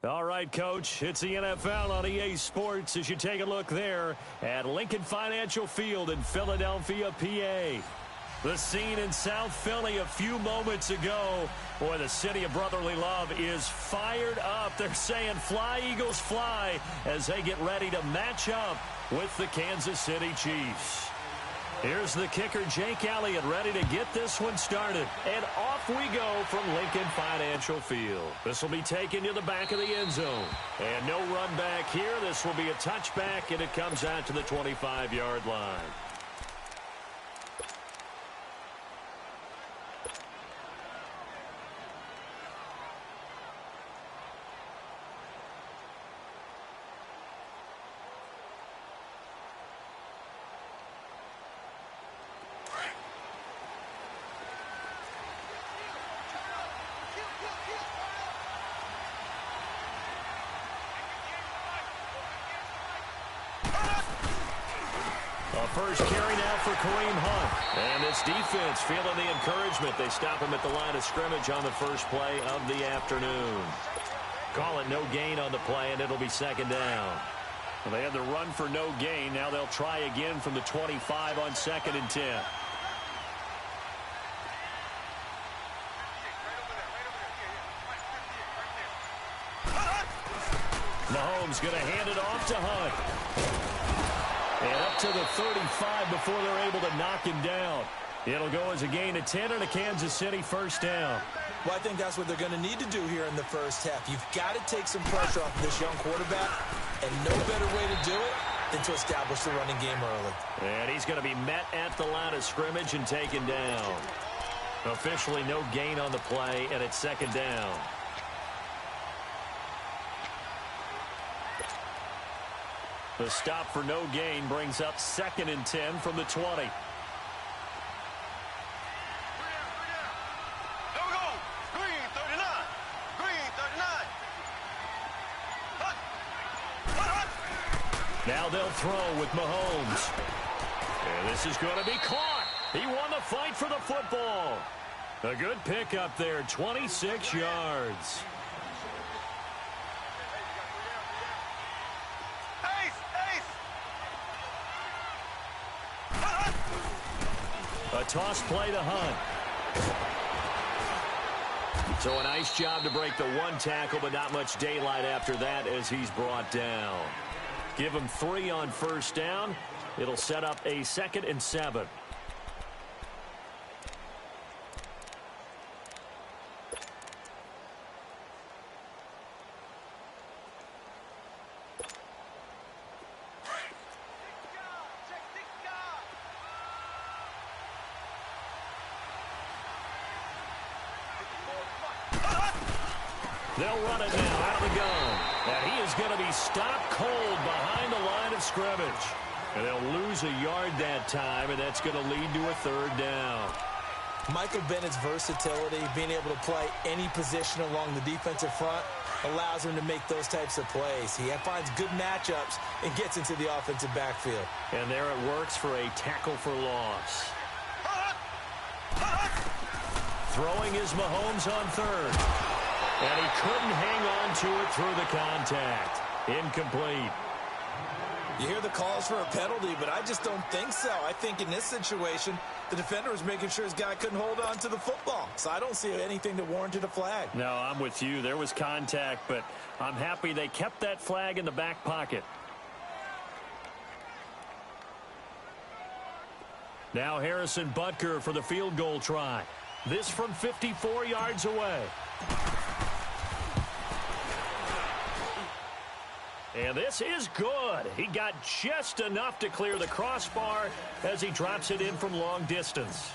All right, Coach, it's the NFL on EA Sports as you take a look there at Lincoln Financial Field in Philadelphia, PA. The scene in South Philly a few moments ago. Boy, the city of brotherly love is fired up. They're saying fly, Eagles, fly as they get ready to match up with the Kansas City Chiefs. Here's the kicker, Jake Elliott, ready to get this one started. And off we go from Lincoln Financial Field. This will be taken to the back of the end zone. And no run back here. This will be a touchback, and it comes out to the 25-yard line. First carry now for Kareem Hunt. And this defense feeling the encouragement. They stop him at the line of scrimmage on the first play of the afternoon. Call it no gain on the play, and it'll be second down. Well, they had the run for no gain. Now they'll try again from the 25 on 2nd and 10. Mahomes going to hand it off to Hunt. And up to the 35 before they're able to knock him down. It'll go as a gain of 10 and a Kansas City first down. Well, I think that's what they're going to need to do here in the first half. You've got to take some pressure off this young quarterback, and no better way to do it than to establish the running game early. And he's going to be met at the line of scrimmage and taken down. Officially no gain on the play, and it's second down. The stop for no gain brings up 2nd and 10 from the 20. Now they'll throw with Mahomes. And this is going to be caught. He won the fight for the football. A good pickup there, 26 yards. A toss play to Hunt. So a nice job to break the one tackle, but not much daylight after that as he's brought down. Give him 3 on first down. It'll set up a 2nd and 7. They'll run it now out of the gun. And he is going to be stopped cold behind the line of scrimmage. And they'll lose a yard that time, and that's going to lead to a 3rd down. Michael Bennett's versatility, being able to play any position along the defensive front, allows him to make those types of plays. He finds good matchups and gets into the offensive backfield. And there it works for a tackle for loss. Throwing is Mahomes on 3rd. And he couldn't hang on to it through the contact. Incomplete. You hear the calls for a penalty, but I just don't think so. I think in this situation, the defender was making sure his guy couldn't hold on to the football. So I don't see anything that warranted a flag. No, I'm with you. There was contact, but I'm happy they kept that flag in the back pocket. Now Harrison Butker for the field goal try. This from 54 yards away. And this is good. He got just enough to clear the crossbar as he drops it in from long distance.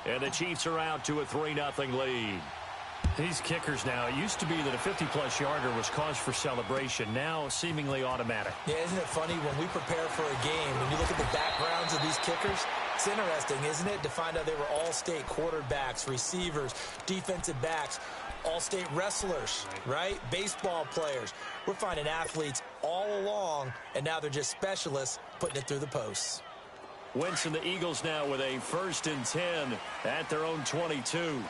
And the Chiefs are out to a 3-0 lead. These kickers now, it used to be that a 50-plus yarder was cause for celebration. Now seemingly automatic. Yeah, isn't it funny when we prepare for a game, when you look at the backgrounds of these kickers, it's interesting, isn't it, to find out they were all-state quarterbacks, receivers, defensive backs, all-state wrestlers, right? Baseball players. We're finding athletes all along, and now they're just specialists putting it through the posts. Wentz and the Eagles now with a 1st and 10 at their own 22.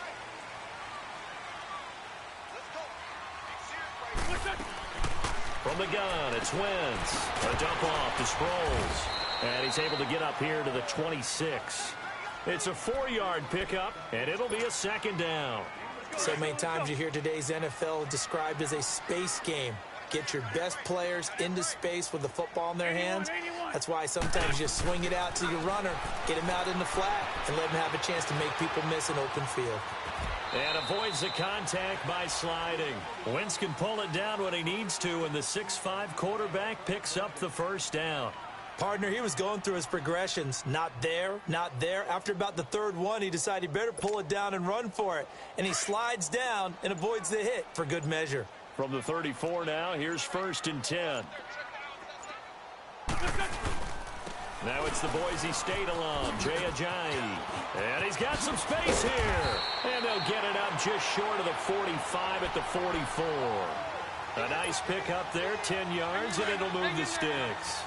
From the gun, it's Wentz. A dump off to Sproles. And he's able to get up here to the 26. It's a 4-yard pickup, and it'll be a second down. So many times you hear today's NFL described as a space game. Get your best players into space with the football in their hands. That's why sometimes you just swing it out to your runner, get him out in the flat, and let him have a chance to make people miss an open field. And avoids the contact by sliding. Wentz can pull it down when he needs to, and the 6'5" quarterback picks up the first down. Partner, he was going through his progressions. Not there, not there. After about the third one, he decided he better pull it down and run for it. And he slides down and avoids the hit for good measure. From the 34 now, here's 1st and 10. Now it's the Boise State alum, Jay Ajayi. And he's got some space here. And they'll get it up just short of the 45 at the 44. A nice pickup there, 10 yards, and it'll move the sticks.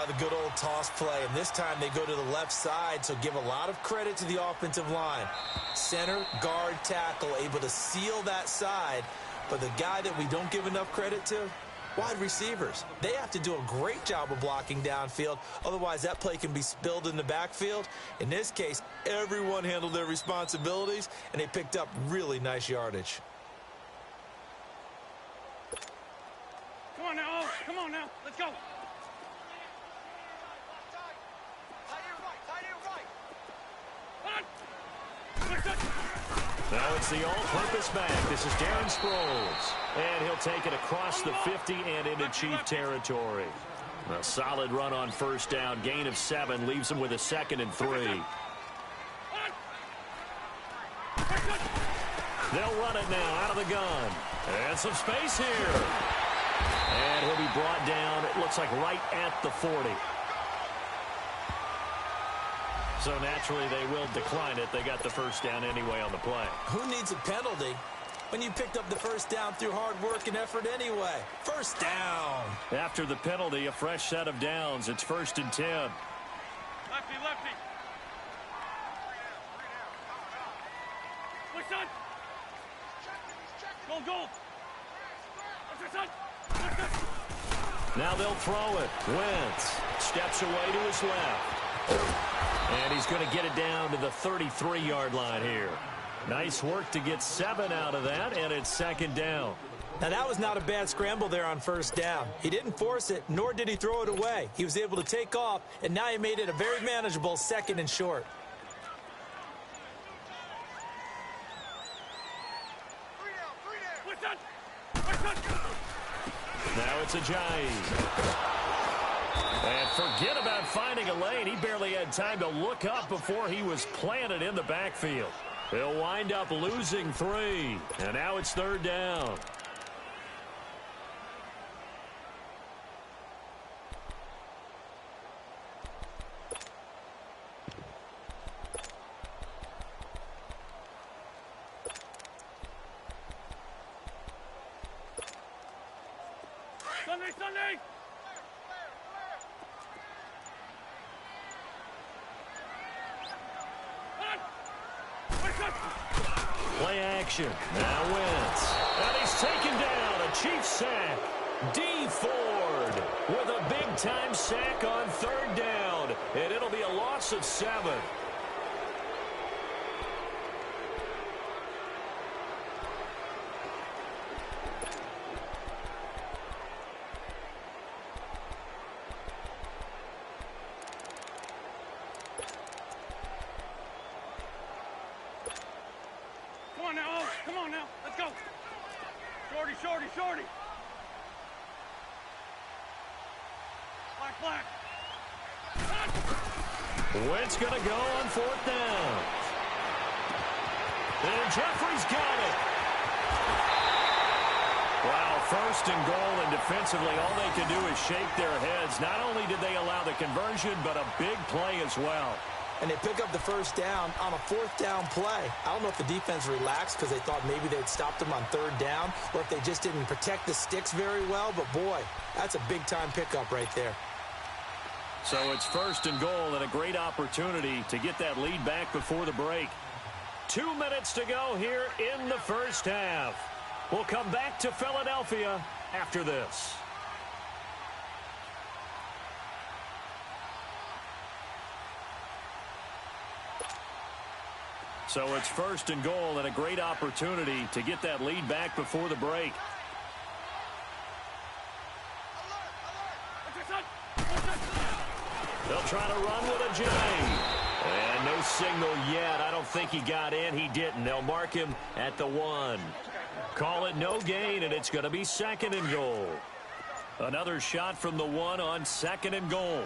The good old toss play, and this time they go to the left side, so give a lot of credit to the offensive line. Center, guard, tackle, able to seal that side, but the guy that we don't give enough credit to, wide receivers. They have to do a great job of blocking downfield, otherwise that play can be spilled in the backfield. In this case, everyone handled their responsibilities, and they picked up really nice yardage. Come on now, let's go. Now it's the all-purpose back. This is Darren Sproles. And he'll take it across the 50 and into Chief territory. A solid run on first down. Gain of 7 leaves him with a 2nd and 3. They'll run it now out of the gun. And some space here. And he'll be brought down, it looks like right at the 40. So naturally they will decline it. They got the first down anyway on the play. Who needs a penalty when you picked up the first down through hard work and effort anyway? First down. After the penalty, a fresh set of downs. It's 1st and 10. Lefty. Push on. Go. Now they'll throw it. Wentz steps away to his left. And he's going to get it down to the 33-yard line here. Nice work to get 7 out of that, and it's 2nd down. Now, that was not a bad scramble there on first down. He didn't force it, nor did he throw it away. He was able to take off, and now he made it a very manageable 2nd and short. Now it's Ajayi. And forget about finding a lane. He barely had time to look up before he was planted in the backfield. He'll wind up losing 3. And now it's 3rd down. Sunday! Play action. Now Wentz. And he's taken down. A Chiefs sack. D. Ford with a big-time sack on 3rd down. And it'll be a loss of 7. Come on now, let's go. Shorty. Black. Wentz going to go on 4th down. And Jeffrey's got it. Wow, 1st and goal, and defensively all they can do is shake their heads. Not only did they allow the conversion, but a big play as well. And they pick up the first down on a 4th down play. I don't know if the defense relaxed because they thought maybe they'd stopped them on 3rd down, or if they just didn't protect the sticks very well. But, boy, that's a big-time pickup right there. So it's 1st and goal, and a great opportunity to get that lead back before the break. 2 minutes to go here in the first half. We'll come back to Philadelphia after this. So it's 1st and goal, and a great opportunity to get that lead back before the break. They'll try to run with a J. And no signal yet. I don't think he got in. He didn't. They'll mark him at the 1. Call it no gain, and it's going to be 2nd and goal. Another shot from the 1 on 2nd and goal.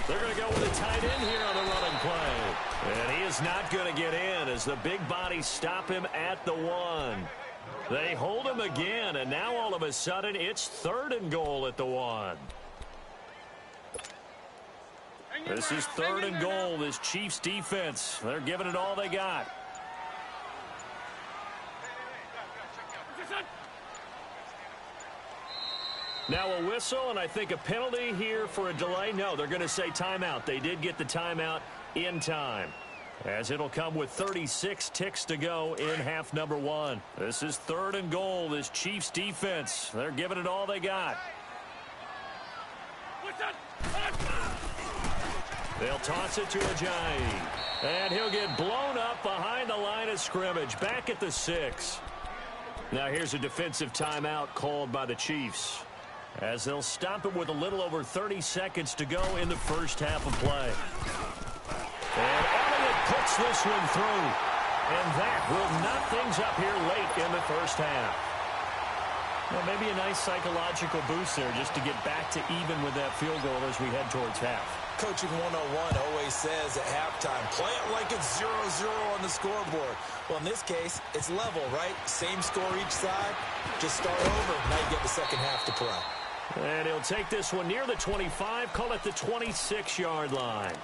They're going to go with a tight end here on the running play. And he is not going to get in as the big bodies stop him at the 1. They hold him again, and now all of a sudden it's 3rd and goal at the 1. This is 3rd and goal, this Chiefs defense. They're giving it all they got. Now a whistle, and I think a penalty here for a delay. No, they're going to say timeout. They did get the timeout in time, as it'll come with 36 ticks to go in half number 1. This is 3rd and goal, this Chiefs defense. They're giving it all they got. They'll toss it to Ajayi, and he'll get blown up behind the line of scrimmage, back at the 6. Now here's a defensive timeout called by the Chiefs, as they'll stop it with a little over 30 seconds to go in the first half of play. And Elliott puts this one through, and that will knock things up here late in the first half. Well, maybe a nice psychological boost there just to get back to even with that field goal as we head towards half. Coaching 101 always says at halftime, play it like it's 0-0 on the scoreboard. Well, in this case, it's level, right? Same score each side. Just start over. Now you get the second half to play. And he'll take this one near the 25, call it the 26-yard line.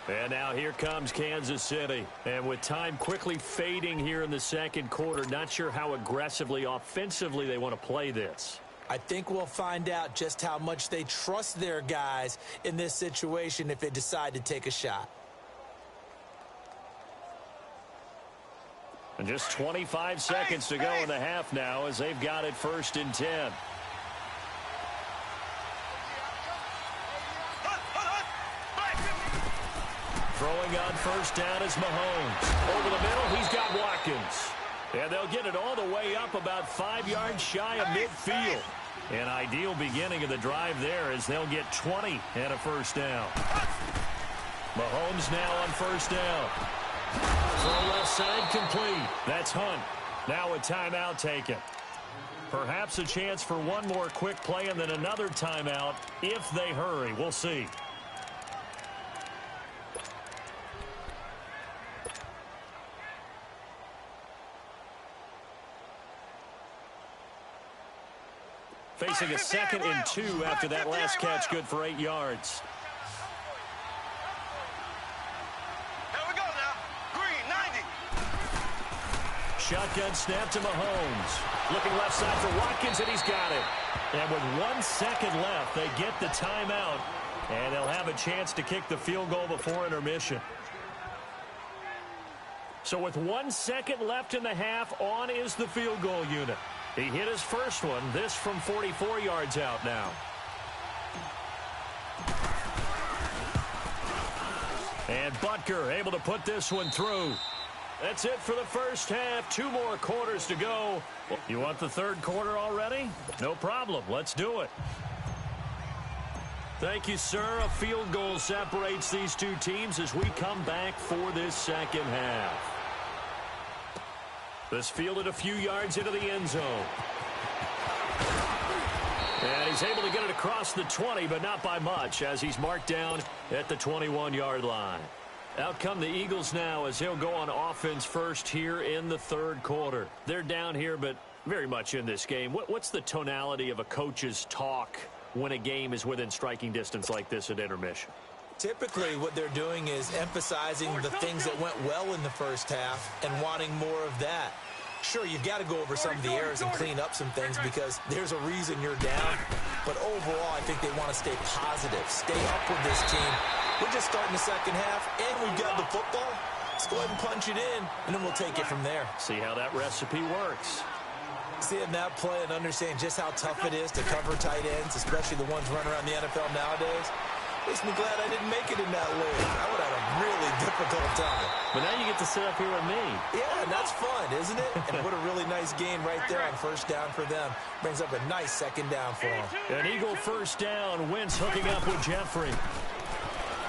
And now here comes Kansas City. And with time quickly fading here in the second quarter, not sure how aggressively, offensively they want to play this. I think we'll find out just how much they trust their guys in this situation if they decide to take a shot. And just 25 seconds to go in the half now as they've got it 1st and 10. Throwing on 1st down is Mahomes. Over the middle, he's got Watkins. And they'll get it all the way up about 5 yards shy of midfield. An ideal beginning of the drive there as they'll get 20 and a 1st down. Mahomes now on 1st down. Throw left side complete. That's Hunt. Now a timeout taken. Perhaps a chance for one more quick play and then another timeout if they hurry. We'll see. Facing a 2nd and 2 after that last catch, good for 8 yards. Here we go now. Green, 90. Shotgun snap to Mahomes. Looking left side for Watkins, and he's got it. And with 1 second left, they get the timeout, and they'll have a chance to kick the field goal before intermission. So with 1 second left in the half, on is the field goal unit. He hit his first one, this from 44 yards out now. And Butker able to put this one through. That's it for the first half. 2 more quarters to go. You want the 3rd quarter already? No problem. Let's do it. Thank you, sir. A field goal separates these two teams as we come back for this second half. This fielded a few yards into the end zone. And he's able to get it across the 20, but not by much, as he's marked down at the 21-yard line. Out come the Eagles now as he'll go on offense first here in the 3rd quarter. They're down here, but very much in this game. What's the tonality of a coach's talk when a game is within striking distance like this at intermission? Typically, what they're doing is emphasizing the things that went well in the first half and wanting more of that. Sure, you've got to go over some of the errors and clean up some things because there's a reason you're down. But overall, I think they want to stay positive, stay up with this team. We're just starting the second half, and we've got the football. Let's go ahead and punch it in, and then we'll take it from there. See how that recipe works. Seeing that play and understanding just how tough it is to cover tight ends, especially the ones running around the NFL nowadays, makes me glad I didn't make it in that league. I would have had a really difficult time. But now you get to sit up here with me. Yeah, and that's fun, isn't it? And what a really nice gain right there on first down for them. Brings up a nice second down for them. An Eagle first down. Wentz hooking up with Jeffrey.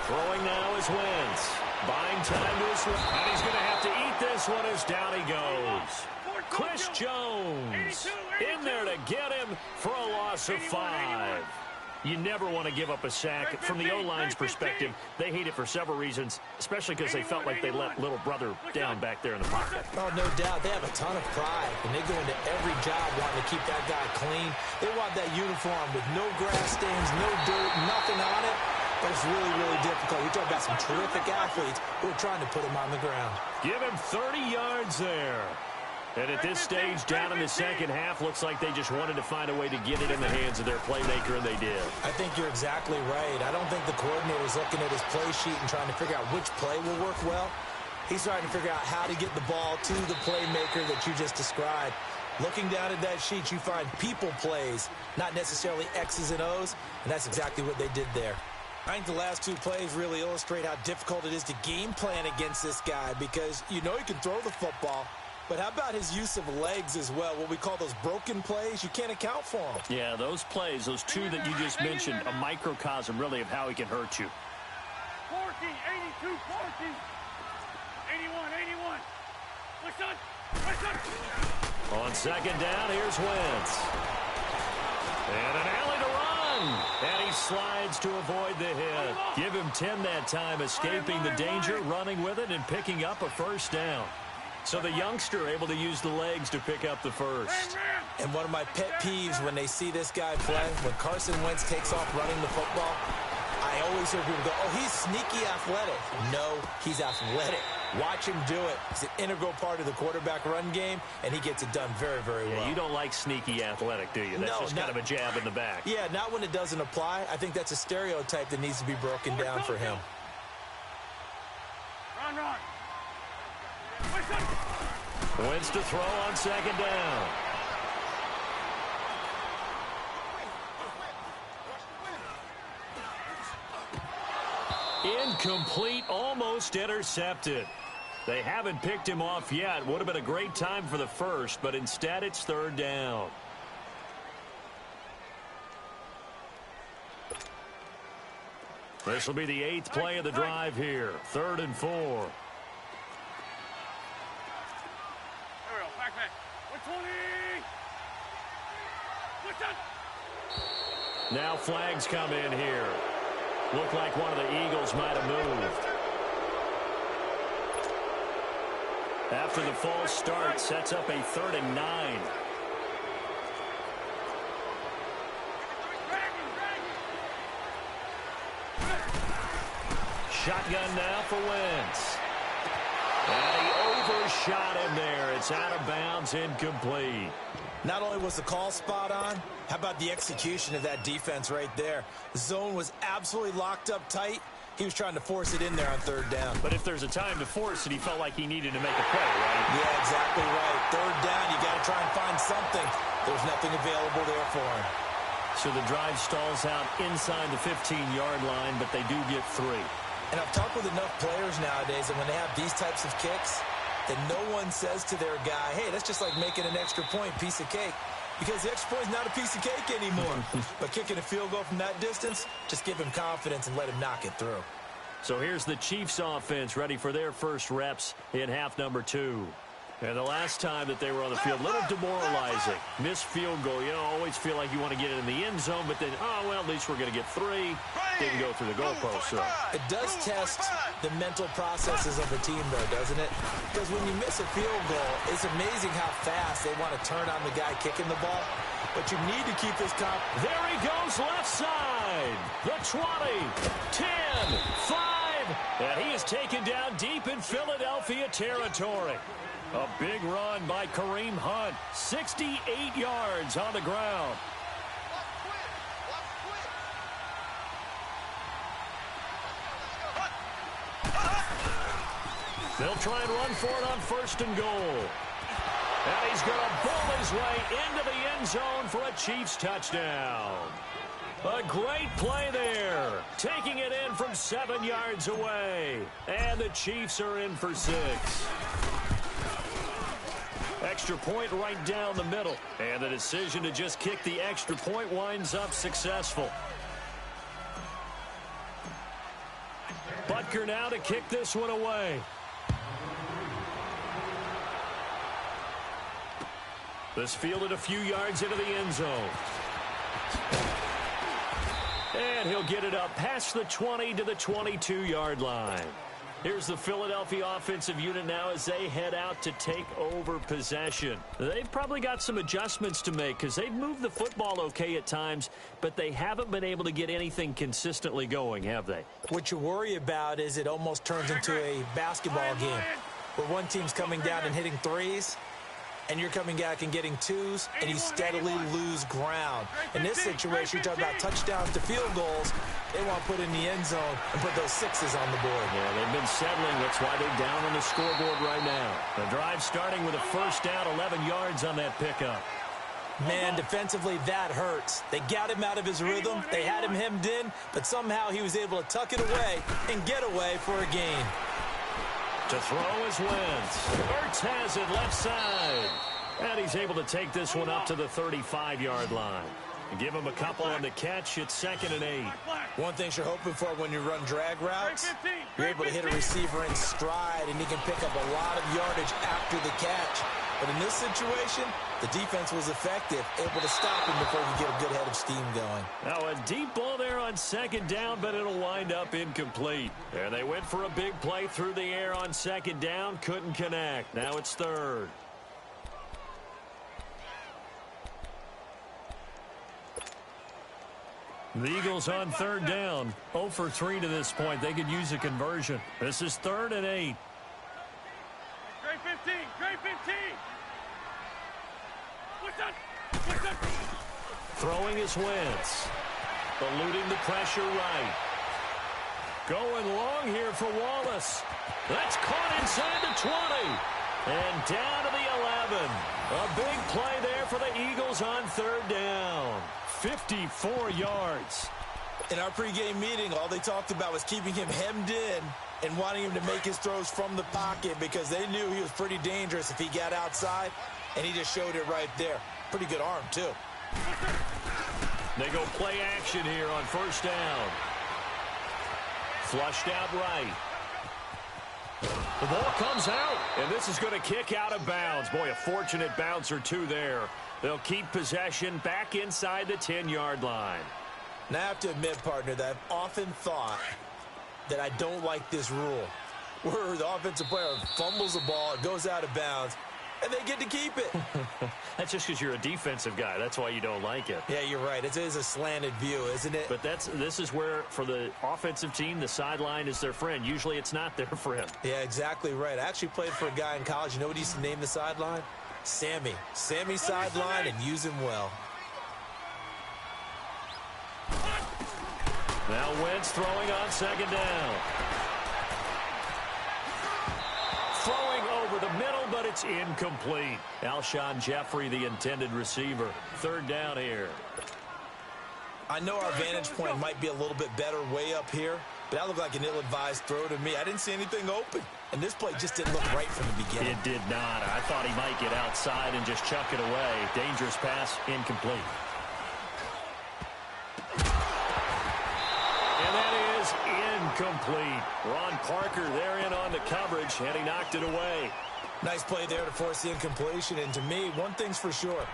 Throwing now is Wentz. Buying time to his left. And he's going to have to eat this one as down he goes. Chris Jones in there to get him for a loss of 5. You never want to give up a sack. From the O-line's perspective, they hate it for several reasons, especially because they felt like they let little brother down back there in the pocket. Oh, no doubt. They have a ton of pride, and they go into every job wanting to keep that guy clean. They want that uniform with no grass stains, no dirt, nothing on it. But it's really, really difficult. You're talking about some terrific athletes who are trying to put him on the ground. Give him 30 yards there. And at this stage, down in the second half, looks like they just wanted to find a way to get it in the hands of their playmaker, and they did. I think you're exactly right. I don't think the coordinator is looking at his play sheet and trying to figure out which play will work well. He's trying to figure out how to get the ball to the playmaker that you just described. Looking down at that sheet, you find people plays, not necessarily X's and O's, and that's exactly what they did there. I think the last two plays really illustrate how difficult it is to game plan against this guy because you know he can throw the football, but how about his use of legs as well? What we call those broken plays, you can't account for them. Yeah, those plays, those two that you just mentioned, a microcosm really of how he can hurt you. 40, 82, 40. 81. Listen. On second down, here's Wentz. And an alley to run. And he slides to avoid the hit. Give him 10 that time, escaping the danger, running with it, and picking up a first down. So the youngster able to use the legs to pick up the first. And one of my pet peeves when they see this guy play, when Carson Wentz takes off running the football, I always hear people go, oh, he's sneaky athletic. No, he's athletic. Watch him do it. It's an integral part of the quarterback run game, and he gets it done very, very well. Yeah, you don't like sneaky athletic, do you? That's just kind of a jab in the back. Yeah, not when it doesn't apply. I think that's a stereotype that needs to be broken down for him. Run. Wentz to throw on second down. Incomplete, almost intercepted. They haven't picked him off yet. Would have been a great time for the first, but instead it's third down. This will be the 8th play of the drive here. 3rd and 4. There we go. Back. 120. What's that? Now flags come in here. Looked like one of the Eagles might have moved. After the false start, sets up a 3rd and 9. Shotgun now for Wentz. And he overshot him there. It's out of bounds, incomplete. Not only was the call spot on, how about the execution of that defense right there? The zone was absolutely locked up tight. He was trying to force it in there on 3rd down. But if there's a time to force it, he felt like he needed to make a play, right? Yeah, exactly right. 3rd down, you got to try and find something. There's nothing available there for him. So the drive stalls out inside the 15-yard line, but they do get 3. And I've talked with enough players nowadays that when they have these types of kicks, that no one says to their guy, hey, that's just like making an extra point, piece of cake. Because the extra point is not a piece of cake anymore. But kicking a field goal from that distance, just give him confidence and let him knock it through. So here's the Chiefs offense ready for their first reps in half number 2. And the last time that they were on the field, a little demoralizing. Missed field goal. You know, always feel like you want to get it in the end zone, but then, oh, well, at least we're going to get 3. Didn't go through the goalpost. So it does test the mental processes of the team, though, doesn't it? Because when you miss a field goal, it's amazing how fast they want to turn on the guy kicking the ball. But you need to keep this There he goes, left side. The 20, 10, 5. And he is taken down deep in Philadelphia territory. A big run by Kareem Hunt. 68 yards on the ground. They'll try and run for it on 1st and goal. And he's going to bowl his way into the end zone for a Chiefs touchdown. A great play there. Taking it in from 7 yards away. And the Chiefs are in for 6. Extra point right down the middle. And the decision to just kick the extra point winds up successful. Butker now to kick this one away. This fielded a few yards into the end zone. And he'll get it up past the 20 to the 22-yard line. Here's the Philadelphia offensive unit now as they head out to take over possession. They've probably got some adjustments to make because they've moved the football okay at times, but they haven't been able to get anything consistently going, have they? What you worry about is it almost turns into a basketball game where one team's coming down and hitting threes, and you're coming back and getting twos, and you steadily lose ground. In this situation, you're talking about touchdowns to field goals. They want to put in the end zone and put those 6s on the board. Yeah, they've been settling. That's why they're down on the scoreboard right now. The drive starting with a first down, 11 yards on that pickup. Man, defensively, that hurts. They got him out of his rhythm. They had him hemmed in, but somehow he was able to tuck it away and get away for a gain. To throw is Wentz. Ertz has it left side. And he's able to take this one up to the 35-yard line. Give him a couple on the catch. It's 2nd and 8. One thing you're hoping for when you run drag routes, you're able to hit a receiver in stride, and he can pick up a lot of yardage after the catch. But in this situation, the defense was effective, able to stop him before he get a good head of steam going. Now a deep ball there on 2nd down, but it'll wind up incomplete. And they went for a big play through the air on 2nd down, couldn't connect. Now it's 3rd. The Eagles on 3rd down. 0 for 3 to this point. They could use a conversion. This is 3rd and 8. Great 15, great 15. Throwing is Wentz. Eluding the pressure right. Going long here for Wallace. That's caught inside the 20. And down to the 11. A big play there for the Eagles on 3rd down. 54 yards. In our pregame meeting, all they talked about was keeping him hemmed in and wanting him to make his throws from the pocket because they knew he was pretty dangerous if he got outside, and he just showed it right there. Pretty good arm, too. They go play action here on 1st down. Flushed out right. The ball comes out, and this is going to kick out of bounds. Boy, a fortunate bounce or two there. They'll keep possession back inside the 10-yard line. Now, I have to admit, partner, that I've often thought that I don't like this rule, where the offensive player fumbles the ball, it goes out of bounds, and they get to keep it. That's just because you're a defensive guy. That's why you don't like it. Yeah, you're right. It is a slanted view, isn't it? But this is where, for the offensive team, the sideline is their friend. Usually it's not their friend. Yeah, exactly right. I actually played for a guy in college. You know what he used to name the sideline? Sammy. Sammy sideline, and use him well. Now Wentz throwing on 2nd down. Throwing over the middle, but it's incomplete. Alshon Jeffrey, the intended receiver. 3rd down here. I know our vantage point might be a little bit better way up here, but that looked like an ill-advised throw to me. I didn't see anything open, and this play just didn't look right from the beginning. It did not. I thought he might get outside and just chuck it away. Dangerous pass, incomplete. And that is incomplete. Ron Parker there in on the coverage, and he knocked it away. Nice play there to force the incompletion, and to me, one thing's for sure.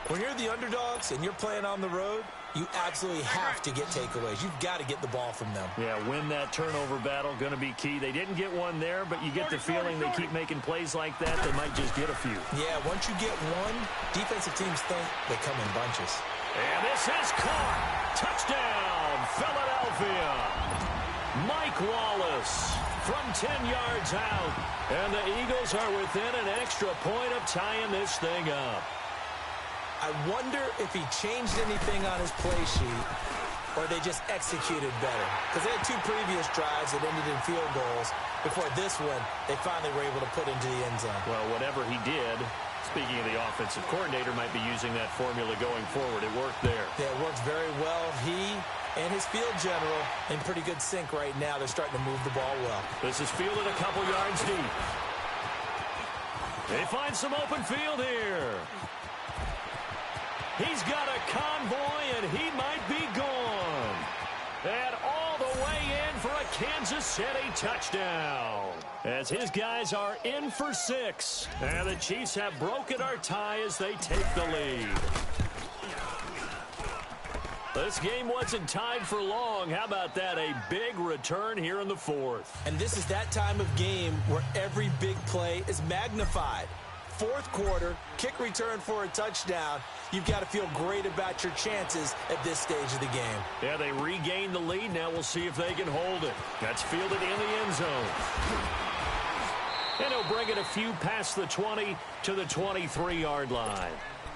When you're the underdogs and you're playing on the road, you absolutely have to get takeaways. You've got to get the ball from them. Yeah, win that turnover battle, going to be key. They didn't get one there, but you get the feeling they keep making plays like that, they might just get a few. Yeah, once you get one, defensive teams think they come in bunches. And this is caught. Touchdown, Philadelphia. Mike Wallace from 10 yards out. And the Eagles are within an extra point of tying this thing up. I wonder if he changed anything on his play sheet or they just executed better? Because they had 2 previous drives that ended in field goals. Before this one, they finally were able to put into the end zone. Well, whatever he did, speaking of the offensive coordinator, might be using that formula going forward. It worked there. Yeah, it works very well. He and his field general in pretty good sync right now. They're starting to move the ball well. This is fielded a couple yards deep. They find some open field here. He's got a convoy, and he might be gone. And all the way in for a Kansas City touchdown. As his guys are in for 6. And the Chiefs have broken our tie as they take the lead. This game wasn't tied for long. How about that? A big return here in the 4th. And this is that time of game where every big play is magnified. 4th quarter, kick return for a touchdown. You've got to feel great about your chances at this stage of the game. Yeah, they regained the lead. Now we'll see if they can hold it. That's fielded in the end zone. And he'll bring it a few past the 20 to the 23-yard line.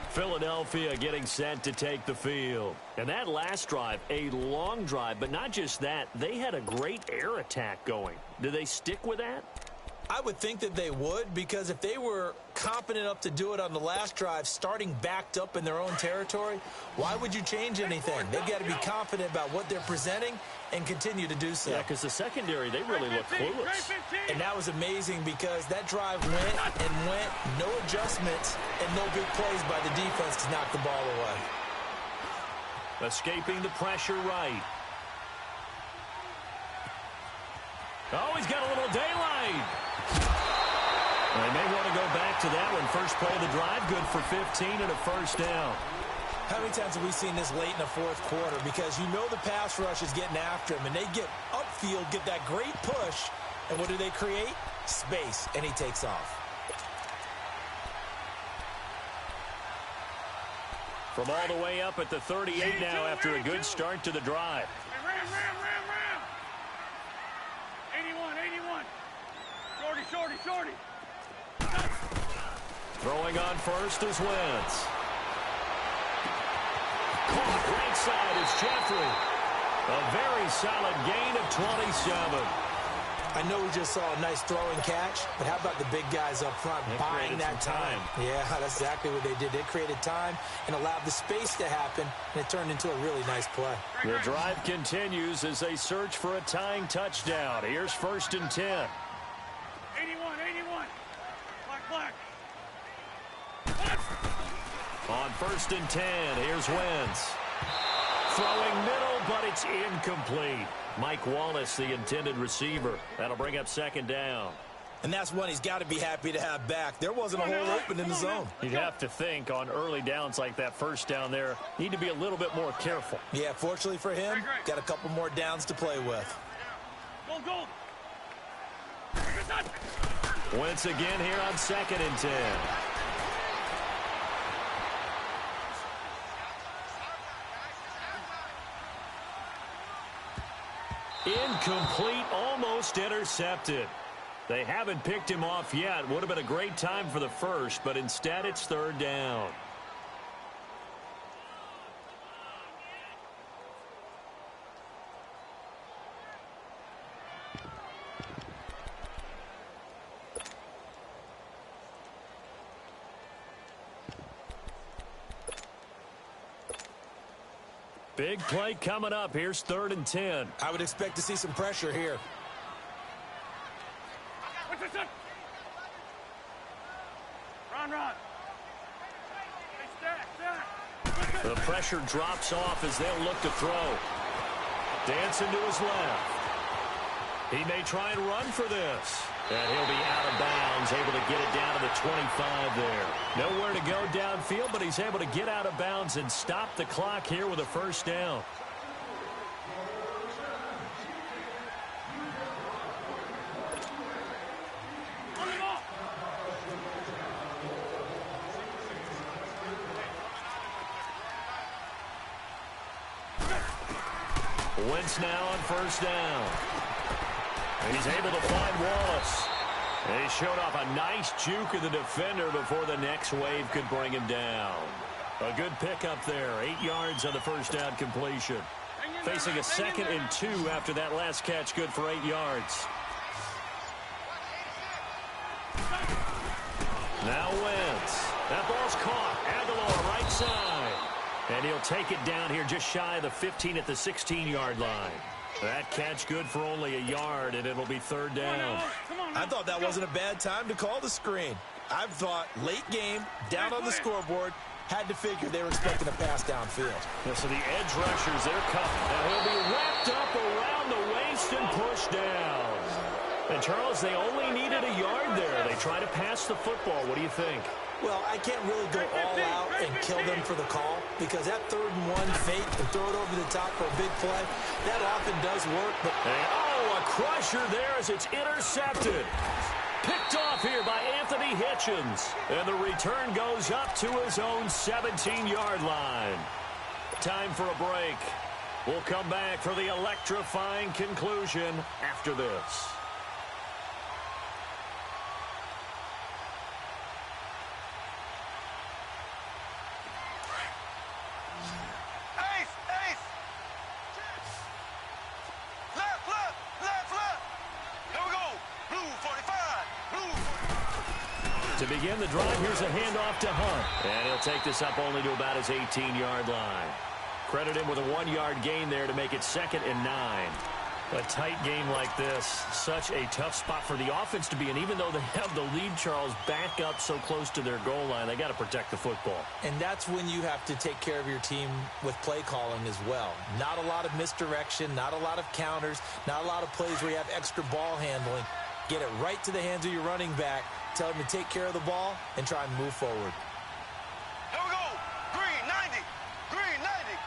Philadelphia getting set to take the field. And that last drive, a long drive, but not just that. They had a great air attack going. Do they stick with that? I would think that they would, because if they were confident enough to do it on the last drive, starting backed up in their own territory, why would you change anything? They've got to be confident about what they're presenting and continue to do so. Yeah, because the secondary, they really look clueless. And that was amazing because that drive went and went, no adjustments, and no big plays by the defense to knock the ball away. Escaping the pressure right. Oh, he's got a little daylight. They may want to go back to that one. First play of the drive, good for 15 and a first down. How many times have we seen this late in the 4th quarter? Because you know the pass rush is getting after him, and they get upfield, get that great push, and what do they create? Space, and he takes off. From all the way up at the 38 now after a good start to the drive. Ram. 81. Shorty. Throwing on first is Wentz. Caught right side is Jeffrey. A very solid gain of 27. I know we just saw a nice throwing catch, but how about the big guys up front buying that time? Yeah, that's exactly what they did. They created time and allowed the space to happen, and it turned into a really nice play. The drive continues as they search for a tying touchdown. Here's 1st and 10. 81. Black. On 1st and 10, here's Wentz. Throwing middle, but it's incomplete. Mike Wallace, the intended receiver. That'll bring up 2nd down. And that's one he's got to be happy to have back. There wasn't a hole open in the zone. You'd have to think on early downs like that first down there, need to be a little bit more careful. Yeah, fortunately for him, got a couple more downs to play with. Go. Wentz again here on 2nd and 10. Incomplete, almost intercepted. They haven't picked him off yet. Would have been a great time for the first, but instead it's 3rd down. Big play coming up. Here's 3rd and 10. I would expect to see some pressure here. Run. The pressure drops off as they'll look to throw. Dancing to his left. He may try and run for this. And he'll be out of bounds, able to get it down to the 25 there. Nowhere to go downfield, but he's able to get out of bounds and stop the clock here with a first down. Wentz now on first down. He's able to find Wallace. And he showed off a nice juke of the defender before the next wave could bring him down. A good pickup there. 8 yards on the first down completion. Facing a 2nd and 2 after that last catch, good for 8 yards. Now Wentz. That ball's caught. Aguilar right side. And he'll take it down here just shy of the 15 at the 16-yard line. That catch good for only a yard, and it'll be 3rd down. I thought that wasn't a bad time to call the screen. I thought late game, down on the scoreboard, had to figure they were expecting a pass downfield. Yeah, so the edge rushers, they're coming. Now he'll be wrapped up around the waist and pushed down. And, Charles, they only needed a yard there. They try to pass the football. What do you think? Well, I can't really go all out and kill them for the call because that 3rd and 1 fake and throw it over the top for a big play, that often does work. But a crusher there as it's intercepted. Picked off here by Anthony Hitchens. And the return goes up to his own 17-yard line. Time for a break. We'll come back for the electrifying conclusion after this. To begin the drive, here's a handoff to Hunt. And he'll take this up only to about his 18-yard line. Credit him with a 1-yard gain there to make it 2nd and 9. A tight game like this, such a tough spot for the offense to be in. Even though they have the lead, Charles, back up so close to their goal line, they got to protect the football. And that's when you have to take care of your team with play calling as well. Not a lot of misdirection, not a lot of counters, not a lot of plays where you have extra ball handling. Get it right to the hands of your running back. Tell him to take care of the ball and try and move forward. Here we go. Green 90. Green 90.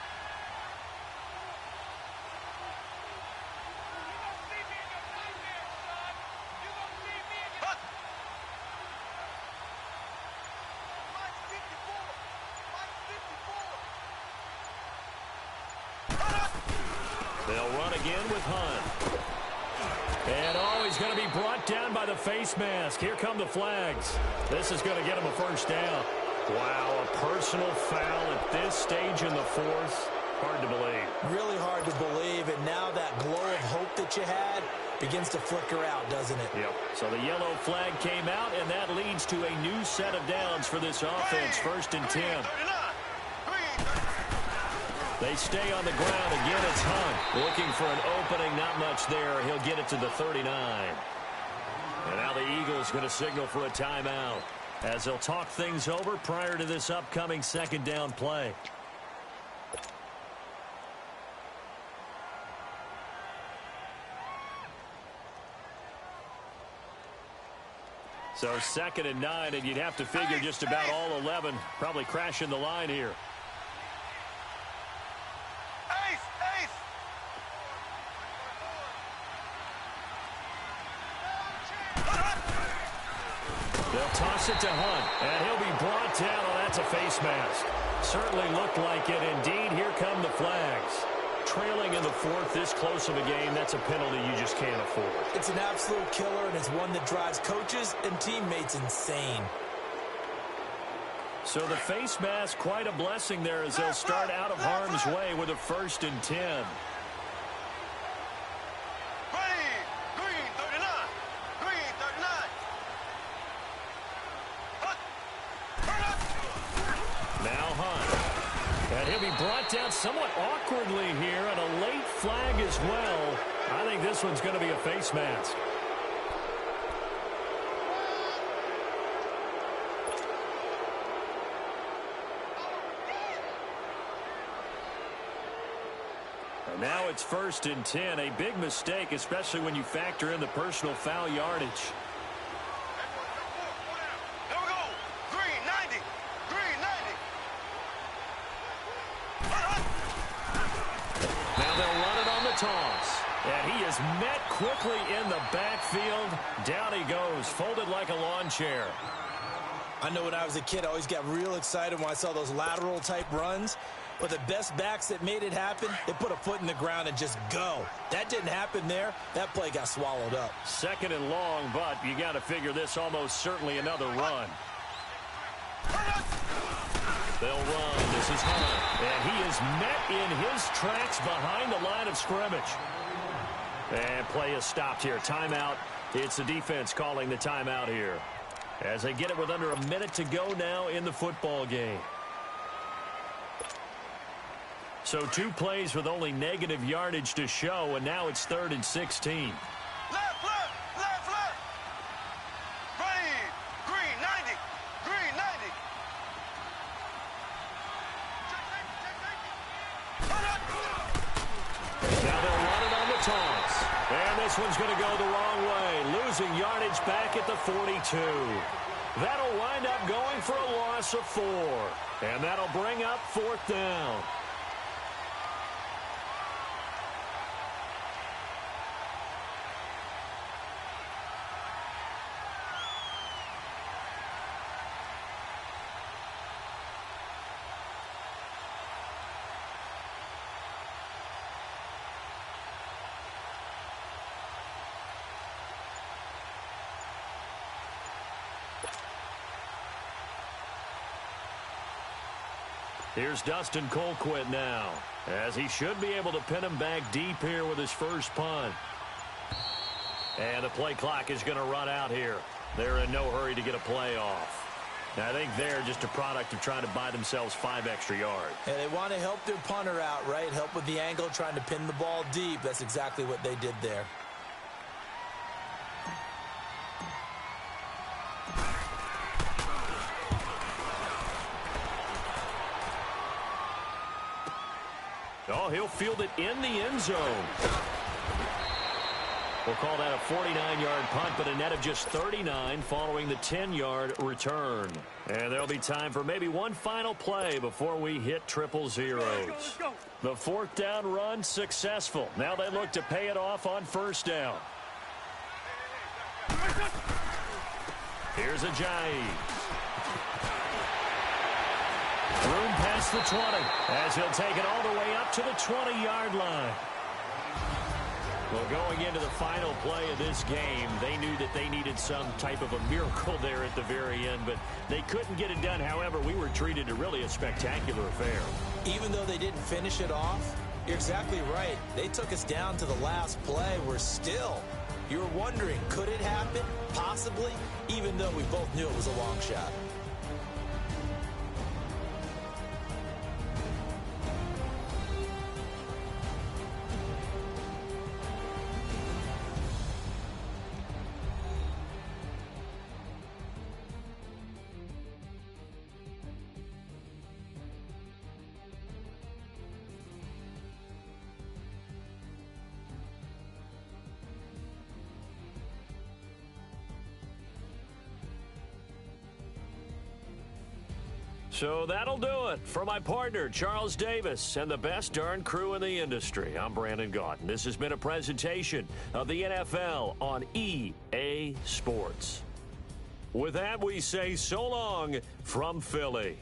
They'll run again with Hunt. And he's going to be brought down by the face mask. Here come the flags. This is going to get him a 1st down. Wow, a personal foul at this stage in the 4th. Hard to believe. Really hard to believe, and now that glow of hope that you had begins to flicker out, doesn't it? Yep. So the yellow flag came out, and that leads to a new set of downs for this offense. 1st and 10. They stay on the ground. Again, it's Hunt. Looking for an opening. Not much there. He'll get it to the 39. And now the Eagles going to signal for a timeout as they'll talk things over prior to this upcoming 2nd down play. So 2nd and 9, and you'd have to figure just about all 11 probably crashing the line here. They'll toss it to Hunt, and he'll be brought down. Oh, that's a face mask. Certainly looked like it. Indeed, here come the flags. Trailing in the 4th, this close of a game, that's a penalty you just can't afford. It's an absolute killer, and it's one that drives coaches and teammates insane. So the face mask, quite a blessing there as they'll start out of harm's way with a 1st and 10. Brought down somewhat awkwardly here, and a late flag as well. I think this one's going to be a face mask. And now it's 1st and 10. A big mistake, especially when you factor in the personal foul yardage. Toss. And he is met quickly in the backfield. Down he goes, folded like a lawn chair. I know when I was a kid, I always got real excited when I saw those lateral type runs. But the best backs that made it happen, they put a foot in the ground and just go. That didn't happen there. That play got swallowed up. 2nd and long, but you got to figure this almost certainly another run. They'll run. This is Hunt, and he is met in his tracks behind the line of scrimmage. And play is stopped here. Timeout. It's the defense calling the timeout here, as they get it with under a minute to go now in the football game. So 2 plays with only negative yardage to show, and now it's 3rd and 16. Left, left, left, left. Ready. Green, 90. Green, 90. Now they'll run it on the toss. And this one's going to go the wrong way, losing yardage back at the 42. That'll wind up going for a loss of 4. And that'll bring up 4th down. Here's Dustin Colquitt now, as he should be able to pin him back deep here with his first punt. And the play clock is going to run out here. They're in no hurry to get a play off. Now, I think they're just a product of trying to buy themselves 5 extra yards. And they want to help their punter out, right? Help with the angle, trying to pin the ball deep. That's exactly what they did there. Oh, he'll field it in the end zone. We'll call that a 49-yard punt, but a net of just 39 following the 10-yard return. And there'll be time for maybe one final play before we hit triple zeros. The 4th down run successful. Now they look to pay it off on 1st down. Here's Ajayi. Room past the 20, as he'll take it all the way up to the 20-yard line. Well, going into the final play of this game, they knew that they needed some type of a miracle there at the very end, but they couldn't get it done. However, we were treated to really a spectacular affair. Even though they didn't finish it off, you're exactly right. They took us down to the last play. We're still, you're wondering, could it happen? Possibly, even though we both knew it was a long shot. So that'll do it for my partner, Charles Davis, and the best darn crew in the industry. I'm Brandon Gaudin. This has been a presentation of the NFL on EA Sports. With that, we say so long from Philly.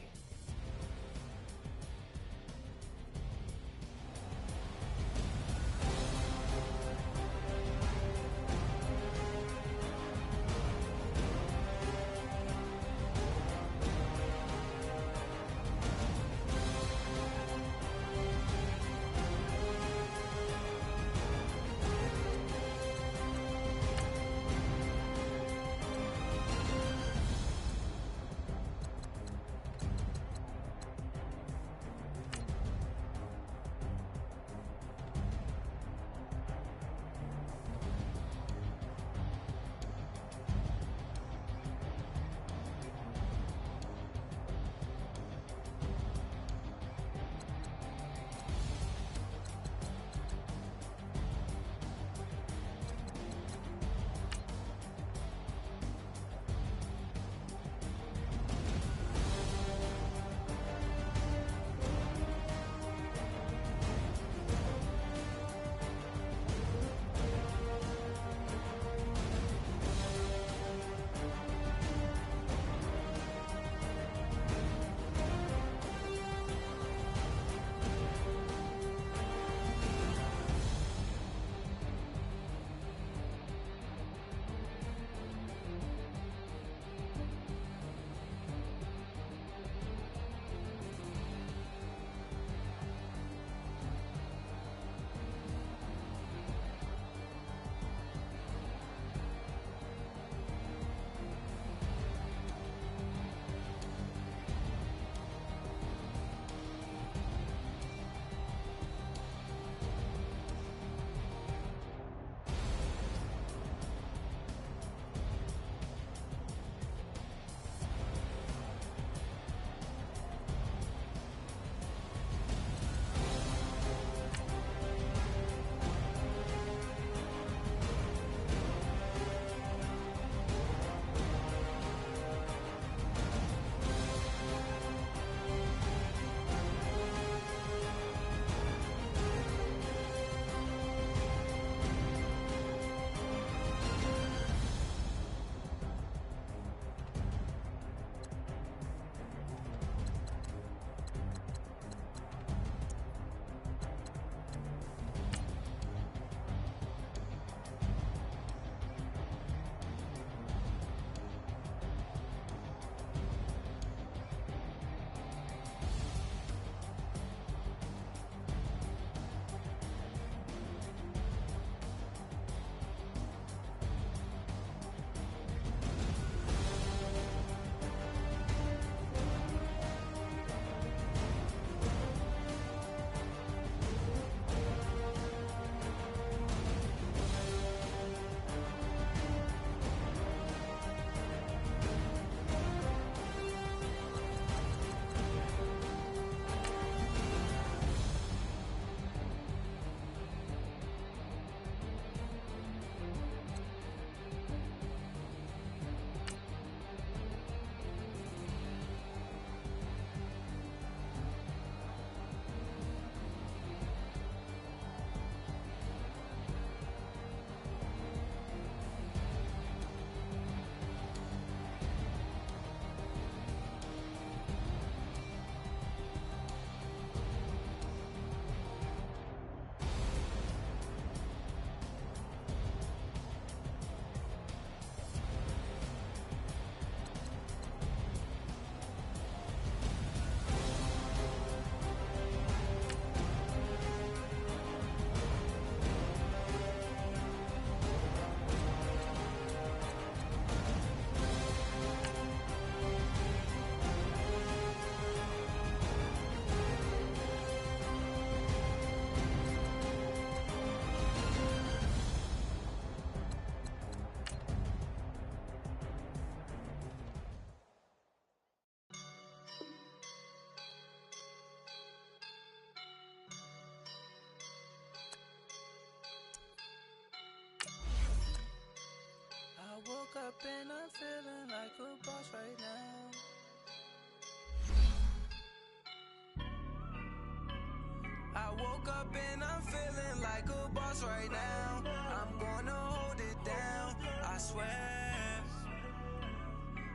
swear.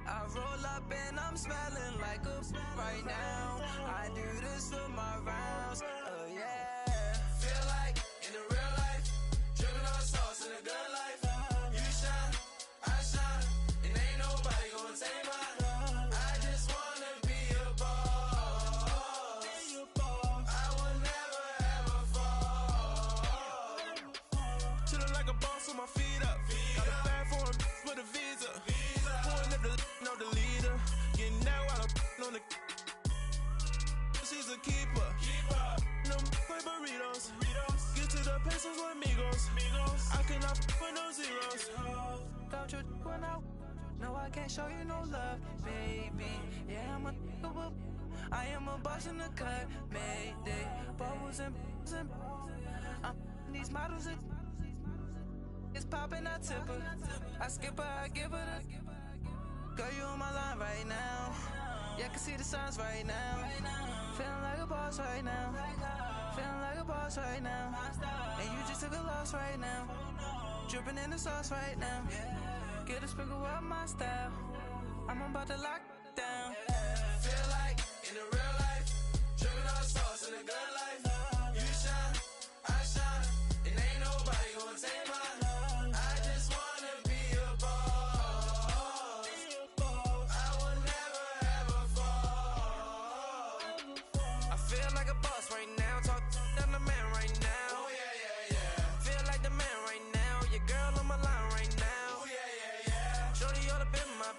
I roll up and I'm smelling like a right now. I do this for my rounds, oh yeah. Feel like in the real life, dripping on sauce in the good life. You shine, I shine, and ain't nobody gonna take mine. I just wanna be a boss. I will never ever fall. Chillin' like a boss with my feet up. Got a bag for a with a visa. Pulling up the know the leader. Getting that while I'm on the. She's a keeper. No play burritos. Get to the pesos with amigos. I cannot with no zeros. Don't you when no, I can't show you no love, baby. Yeah, I am a boss in the cut, mayday. Bubbles and these models are. It's poppin', I tip her. I skip her, I give her the. Girl, you on my line right now. Yeah, I can see the signs right now. Feeling like a boss right now. Feeling like a boss right now. And you just took a loss right now. Dripping in the sauce right now. Get a sprinkle up my style. I'm about to lock down. Feel like in the real life, dripping on sauce in the good life. You shine, I shine, and ain't nobody gonna take mine. I just wanna be a boss. I will never ever fall. I feel like a boss right now. Talk to the man right now. Oh yeah. Feel like the man right now. Your girl on my line right now. Oh yeah. Shorty oughta been my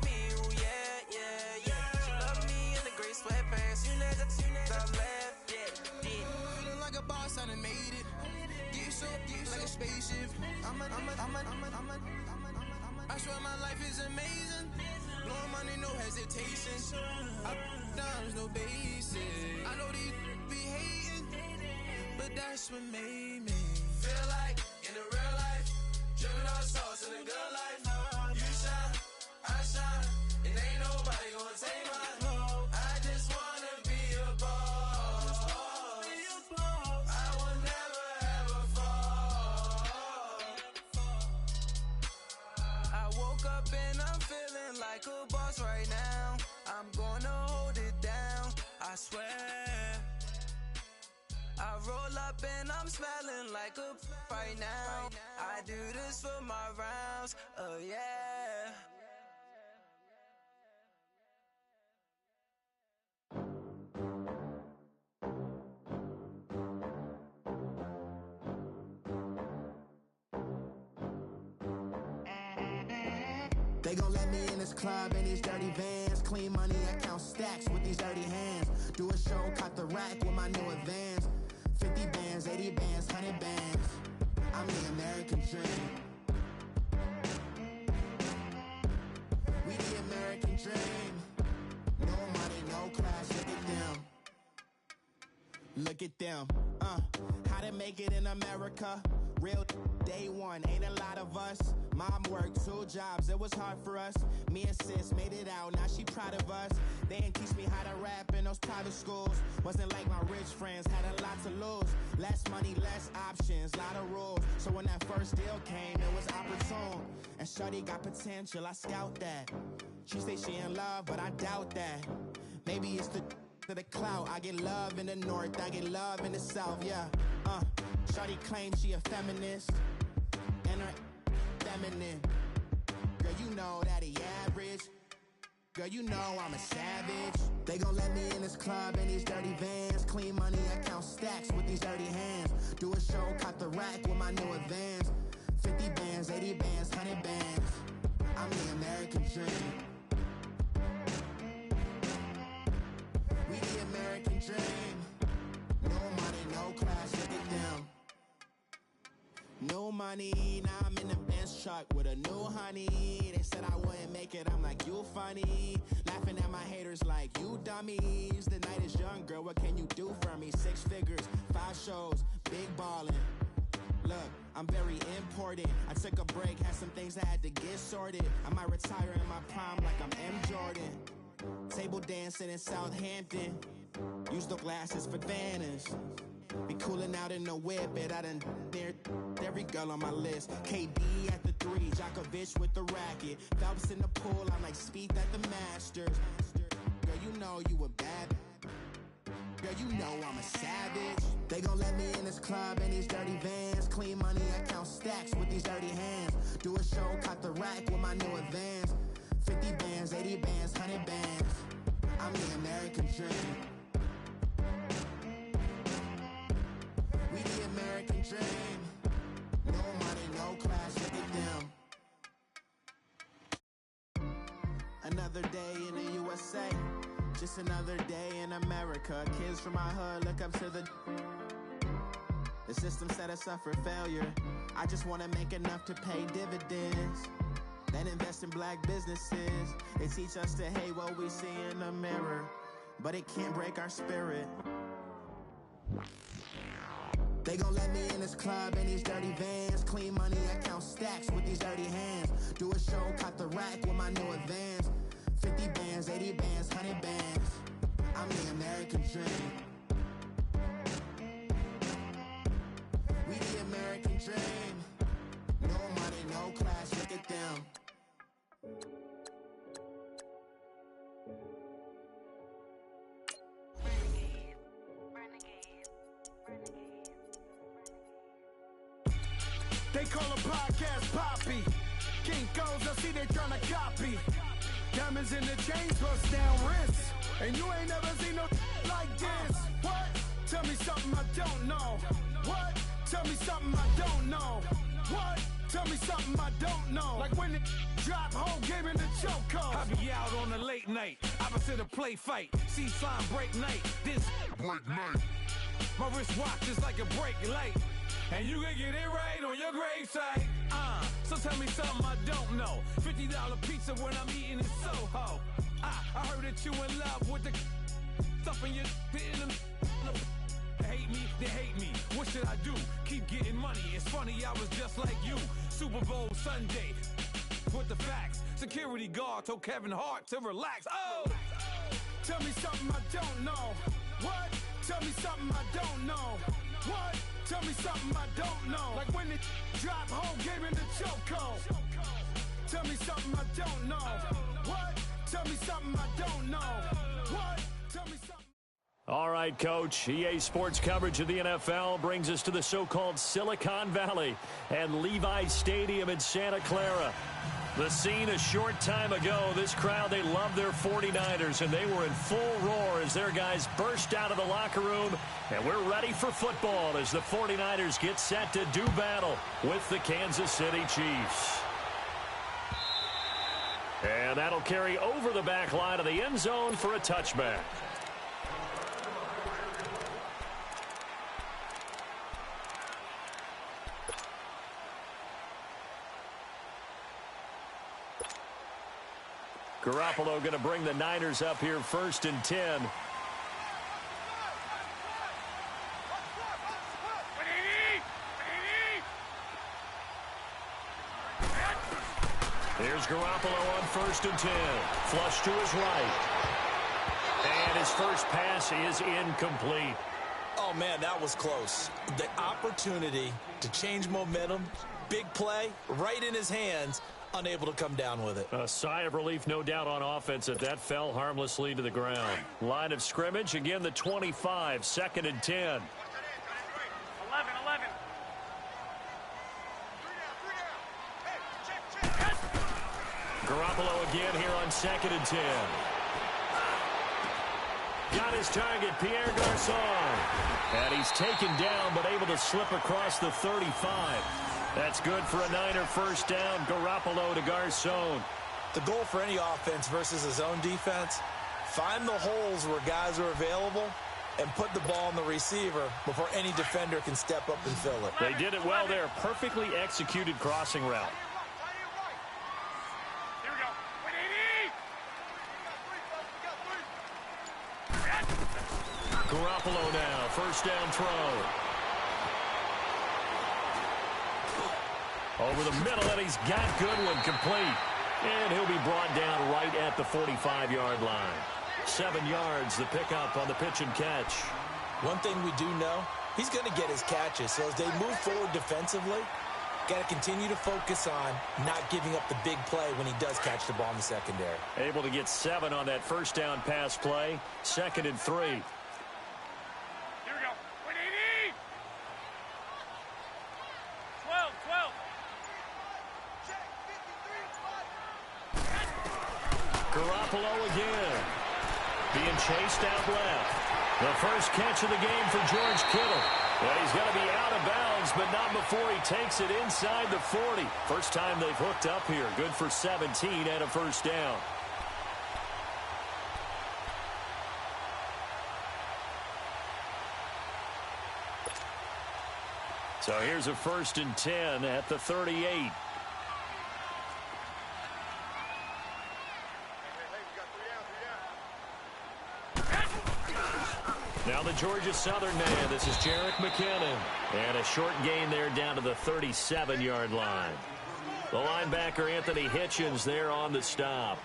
me. Ooh yeah. She love me in the gray sweatpants. You know that left. Yeah. Feeling like a boss, I done made it. Get so like a spaceship. I swear my life is amazing. Blowing money, no hesitation. Up, downs, no basic. I know these be hating, but that's what made me. Feel like in the real life, dripping on sauce in the good life. You shine, I shine, and ain't nobody gonna take mine. I just wanna be a boss. I will never ever fall. I woke up and I'm feeling like a boss right now. I'm gonna hold it down, I swear. I roll up and I'm smelling like a right now. I do this for my rounds, oh yeah. They gon' let me in this club in these dirty vans. Clean money, I count stacks with these dirty hands. Do a show, cut the rack with my new advance. 50 bands, 80 bands, 100 bands. I'm the American dream. We the American dream. No money, no class, look at them. Look at them, how to make it in America. Real day one, ain't a lot of us. Mom worked 2 jobs, it was hard for us. Me and sis made it out, now she proud of us. They didn't teach me how to rap in those private schools. Wasn't like my rich friends, had a lot to lose. Less money, less options, lot of rules. So when that first deal came, it was opportune. And shorty got potential, I scout that. She say she in love, but I doubt that. Maybe it's to the clout. I get love in the north, I get love in the south, yeah. Shorty claims she a feminist, and her feminine. Girl, you know that he average. Girl, you know I'm a savage. They gon' let me in this club in these dirty vans. Clean money, I count stacks with these dirty hands. Do a show, cut the rack with my new advance. 50 bands, 80 bands, 100 bands. I'm the American dream. We the American dream. No money, no class, look at them. No money, now I'm in the Benz truck with a new honey. They said I wouldn't make it, I'm like, you funny. Laughing at my haters like, you dummies. The night is young, girl, what can you do for me? 6 figures, 5 shows, big ballin'. Look, I'm very important. I took a break, had some things I had to get sorted. I might retire in my prime like I'm M. Jordan. Table dancing in Southampton. Use the glasses for banners. Be cooling out in the whip, but I done near every girl on my list. KD at the 3, Djokovic with the racket. Phelps in the pool, I'm like Speed at the Masters. Girl, you know you a bad. Girl, you know I'm a savage. They gon' let me in this club in these dirty vans. Clean money, I count stacks with these dirty hands. Do a show, caught the rack with my new advance. 50 bands, 80 bands, 100 bands. I'm the American dream. We the American dream. No money, no class, look at them. Another day in the USA. Just another day in America. Kids from my hood look up to the system set us up for failure. I just want to make enough to pay dividends, then invest in black businesses. They teach us to hate what we see in the mirror, but it can't break our spirit. They gon' let me in this club in these dirty vans. Clean money, I count stacks with these dirty hands. Do a show, caught the rack with my new advance. 50 bands, 80 bands, 100 bands. I'm the American dream. We the American dream. No money, no class, look at them. They call a podcast Poppy. Kinkos, I see they tryna copy. Diamonds in the chains, bust down wrists. And you ain't never seen no like this. What? Tell me something I don't know. What? Tell me something I don't know. What? Tell me something I don't know. Like when it drop, whole game in the chokehold. I be out on a late night, opposite a play fight. See sign break night, this break night. My wristwatch is like a brake light. And you can get it right on your gravesite. So tell me something I don't know. $50 pizza when I'm eating in Soho. I heard that you in love with the stuff in your in them. They hate me, they hate me. What should I do? Keep getting money. It's funny, I was just like you. Super Bowl Sunday with the facts. Security guard told Kevin Hart to relax. Oh! Tell me something I don't know. What? Tell me something I don't know. What? Tell me something I don't know. Like when it drop, whole game in the chokehold. Tell me something I don't know. What? Tell me something I don't know. What? Tell me something. All right, Coach. EA Sports coverage of the NFL brings us to the so-called Silicon Valley and Levi Stadium in Santa Clara. The scene a short time ago, this crowd, they love their 49ers, and they were in full roar as their guys burst out of the locker room. And we're ready for football as the 49ers get set to do battle with the Kansas City Chiefs. And that'll carry over the back line of the end zone for a touchback. Garoppolo going to bring the Niners up here 1st and 10. Here's Garoppolo on 1st and 10. Flush to his right. And his first pass is incomplete. Oh, man, that was close. The opportunity to change momentum, big play, right in his hands, unable to come down with it. A sigh of relief, no doubt, on offense that fell harmlessly to the ground. Line of scrimmage, again, the 25, 2nd and 10. 11. Garoppolo again here on 2nd and 10. Got his target, Pierre Garçon. And he's taken down, but able to slip across the 35. That's good for a Niner first down. Garoppolo to Garçon. The goal for any offense versus his own defense, find the holes where guys are available and put the ball on the receiver before any defender can step up and fill it. They did it well there. Perfectly executed crossing route. Here we go. Garoppolo now, first down throw. Over the middle, and he's got Goodwin complete. And he'll be brought down right at the 45-yard line. 7 yards, the pickup on the pitch and catch. One thing we do know, he's going to get his catches. So as they move forward defensively, Got to continue to focus on not giving up the big play when he does catch the ball in the secondary. Able to get 7 on that first down pass play. 2nd and 3. Here we go. 180. 12, 12. Garoppolo again. Being chased out left. The first catch of the game for George Kittle. Well, he's going to be out of bounds, but not before he takes it inside the 40. First time they've hooked up here. Good for 17 and a first down. So here's a 1st and 10 at the 38. Now the Georgia Southern man. This is Jerick McKinnon. And a short gain there down to the 37-yard line. The linebacker, Anthony Hitchens, there on the stop.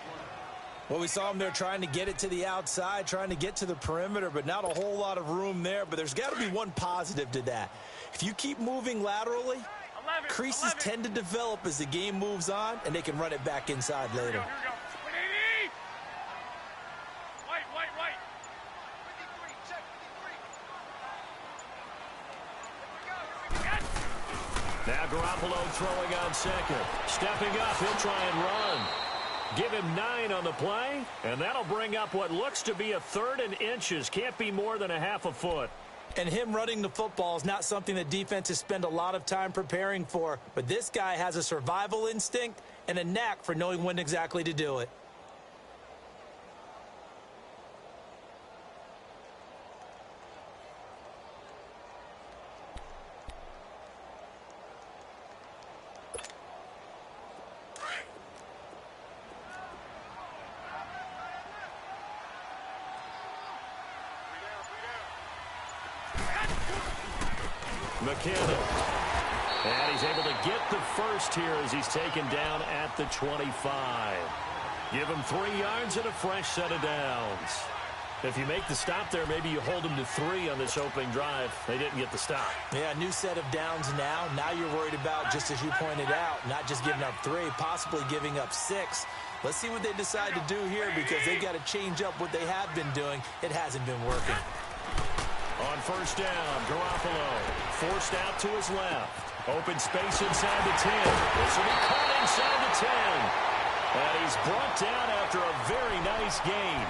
Well, we saw him there trying to get it to the outside, trying to get to the perimeter, but not a whole lot of room there. But there's got to be one positive to that. If you keep moving laterally, creases tend to develop as the game moves on, and they can run it back inside later. Here we go. 180. White. 53, check 53. Now Garoppolo throwing on 2nd. Stepping up, he'll try and run. Give him 9 on the play, and that'll bring up what looks to be a 3rd and inches. Can't be more than a half a foot. And him running the football is not something that defenses spend a lot of time preparing for. But this guy has a survival instinct and a knack for knowing when exactly to do it. McKinnon. And he's able to get the first here as he's taken down at the 25. Give him 3 yards and a fresh set of downs. If you make the stop there, maybe you hold them to 3 on this opening drive. They didn't get the stop. Yeah, new set of downs now. Now you're worried about, just as you pointed out, not just giving up 3, possibly giving up 6. Let's see what they decide to do here because they've got to change up what they have been doing. It hasn't been working. On first down, Garoppolo forced out to his left. Open space inside the 10. This will be caught inside the 10. And he's brought down after a very nice gain.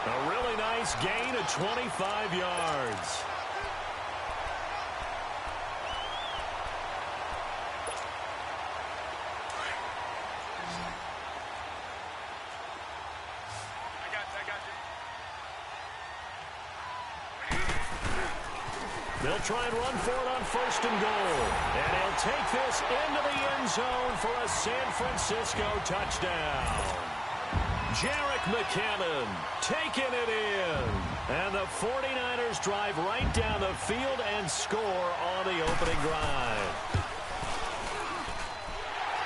A really nice gain of 25 yards. They'll try and run for it on 1st and goal. And he'll take this into the end zone for a San Francisco touchdown. Jerick McKinnon taking it in. And the 49ers drive right down the field and score on the opening drive.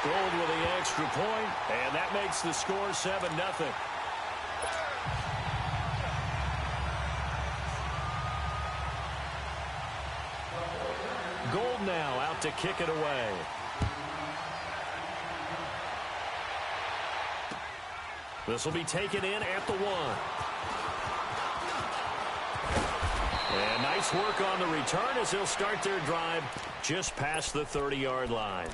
Gold with the extra point, and that makes the score 7-0. Gold now out to kick it away. This will be taken in at the 1. And nice work on the return as they'll start their drive just past the 30-yard line.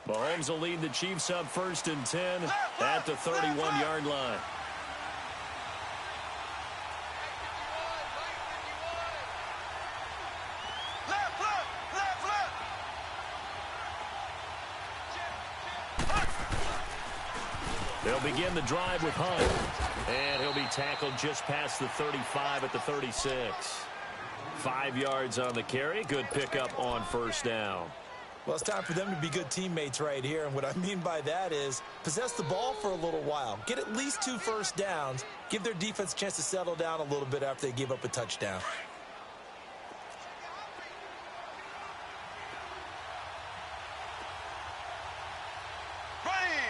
Mahomes will lead the Chiefs up 1st and 10 at the 31-yard line. They'll begin the drive with Hunt. And he'll be tackled just past the 35 at the 36. 5 yards on the carry. Good pickup on first down. Well, it's time for them to be good teammates right here. And what I mean by that is possess the ball for a little while. Get at least 2 first downs. Give their defense a chance to settle down a little bit after they give up a touchdown. Ready,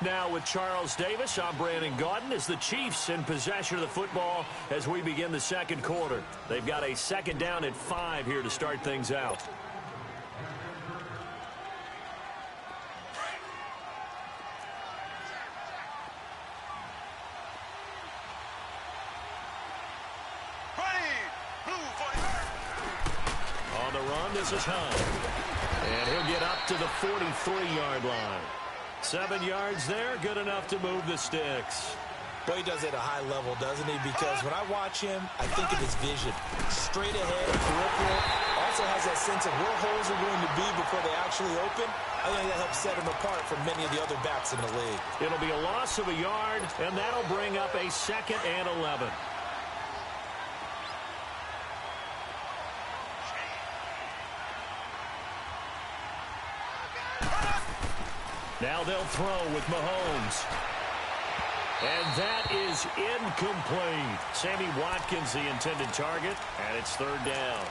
now with Charles Davis. I'm Brandon Gaudin as the Chiefs in possession of the football as we begin the second quarter. They've got a second down at 5 here to start things out. On the run, this is Hunt. And he'll get up to the 43-yard line. 7 yards there, good enough to move the sticks. Well, he does it at a high level, doesn't he? Because when I watch him, I think of his vision. Straight ahead, peripheral. Also has that sense of where holes are going to be before they actually open. I think that helps set him apart from many of the other backs in the league. It'll be a loss of a yard, and that'll bring up a 2nd and 11. Now they'll throw with Mahomes. And that is incomplete. Sammy Watkins, the intended target, and it's 3rd down.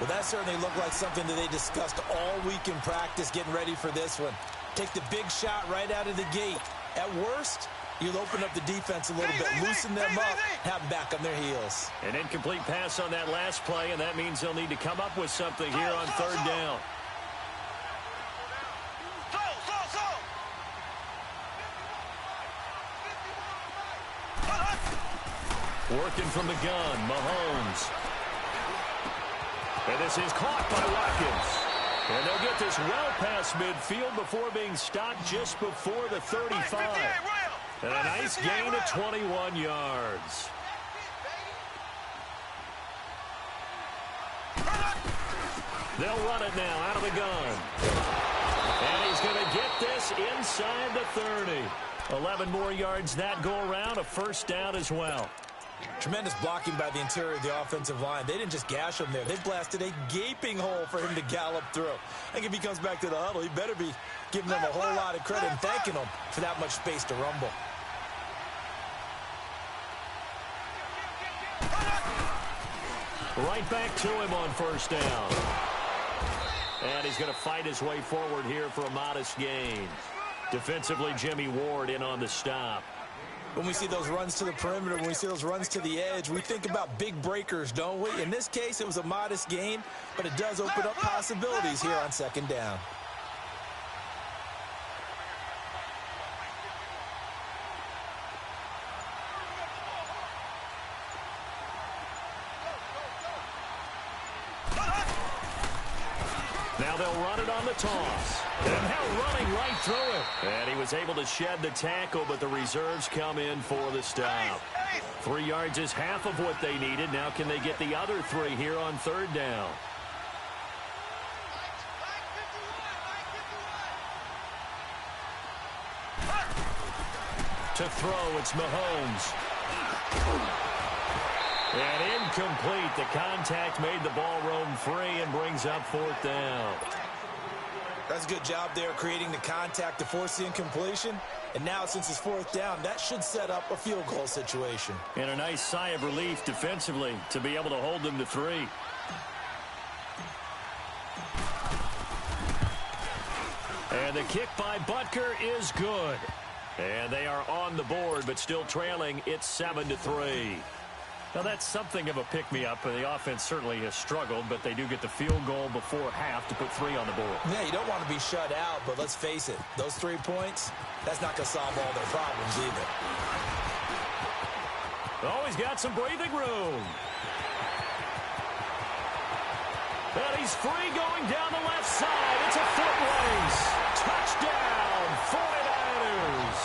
Well, that certainly looked like something that they discussed all week in practice, getting ready for this one. Take the big shot right out of the gate. At worst, you'll open up the defense a little bit, loosen them up, have them back on their heels. An incomplete pass on that last play, and that means they'll need to come up with something here on 3rd down. Working from the gun, Mahomes. And this is caught by Watkins. And they'll get this well past midfield before being stopped just before the 35. And a nice gain of 21 yards. They'll run it now out of the gun. And he's going to get this inside the 30. 11 more yards that go around, a 1st down as well. Tremendous blocking by the interior of the offensive line. They didn't just gash him there. They blasted a gaping hole for him to gallop through. I think if he comes back to the huddle, he better be giving them a whole lot of credit and thanking them for that much space to rumble. Right back to him on 1st down. And he's going to fight his way forward here for a modest gain. Defensively, Jimmy Ward in on the stop. When we see those runs to the perimeter, when we see those runs to the edge, we think about big breakers, don't we? In this case, it was a modest gain, but it does open up possibilities here on 2nd down. Now they'll run it on the toss. And now running right through it. And he was able to shed the tackle, but the reserves come in for the stop. 3 yards is half of what they needed. Now can they get the other 3 here on 3rd down? To throw, it's Mahomes. And incomplete. The contact made the ball roam free and brings up 4th down. That's a good job there creating the contact to force the incompletion. And now since it's 4th down, that should set up a field goal situation. And a nice sigh of relief defensively to be able to hold them to 3. And the kick by Butker is good. And they are on the board, but still trailing. It's 7-3. Now, that's something of a pick-me-up. The offense certainly has struggled, but they do get the field goal before half to put 3 on the board. Yeah, you don't want to be shut out, but let's face it. Those 3 points, that's not going to solve all their problems either. Oh, he's got some breathing room. And he's free going down the left side. It's a foot race. Touchdown, 49ers.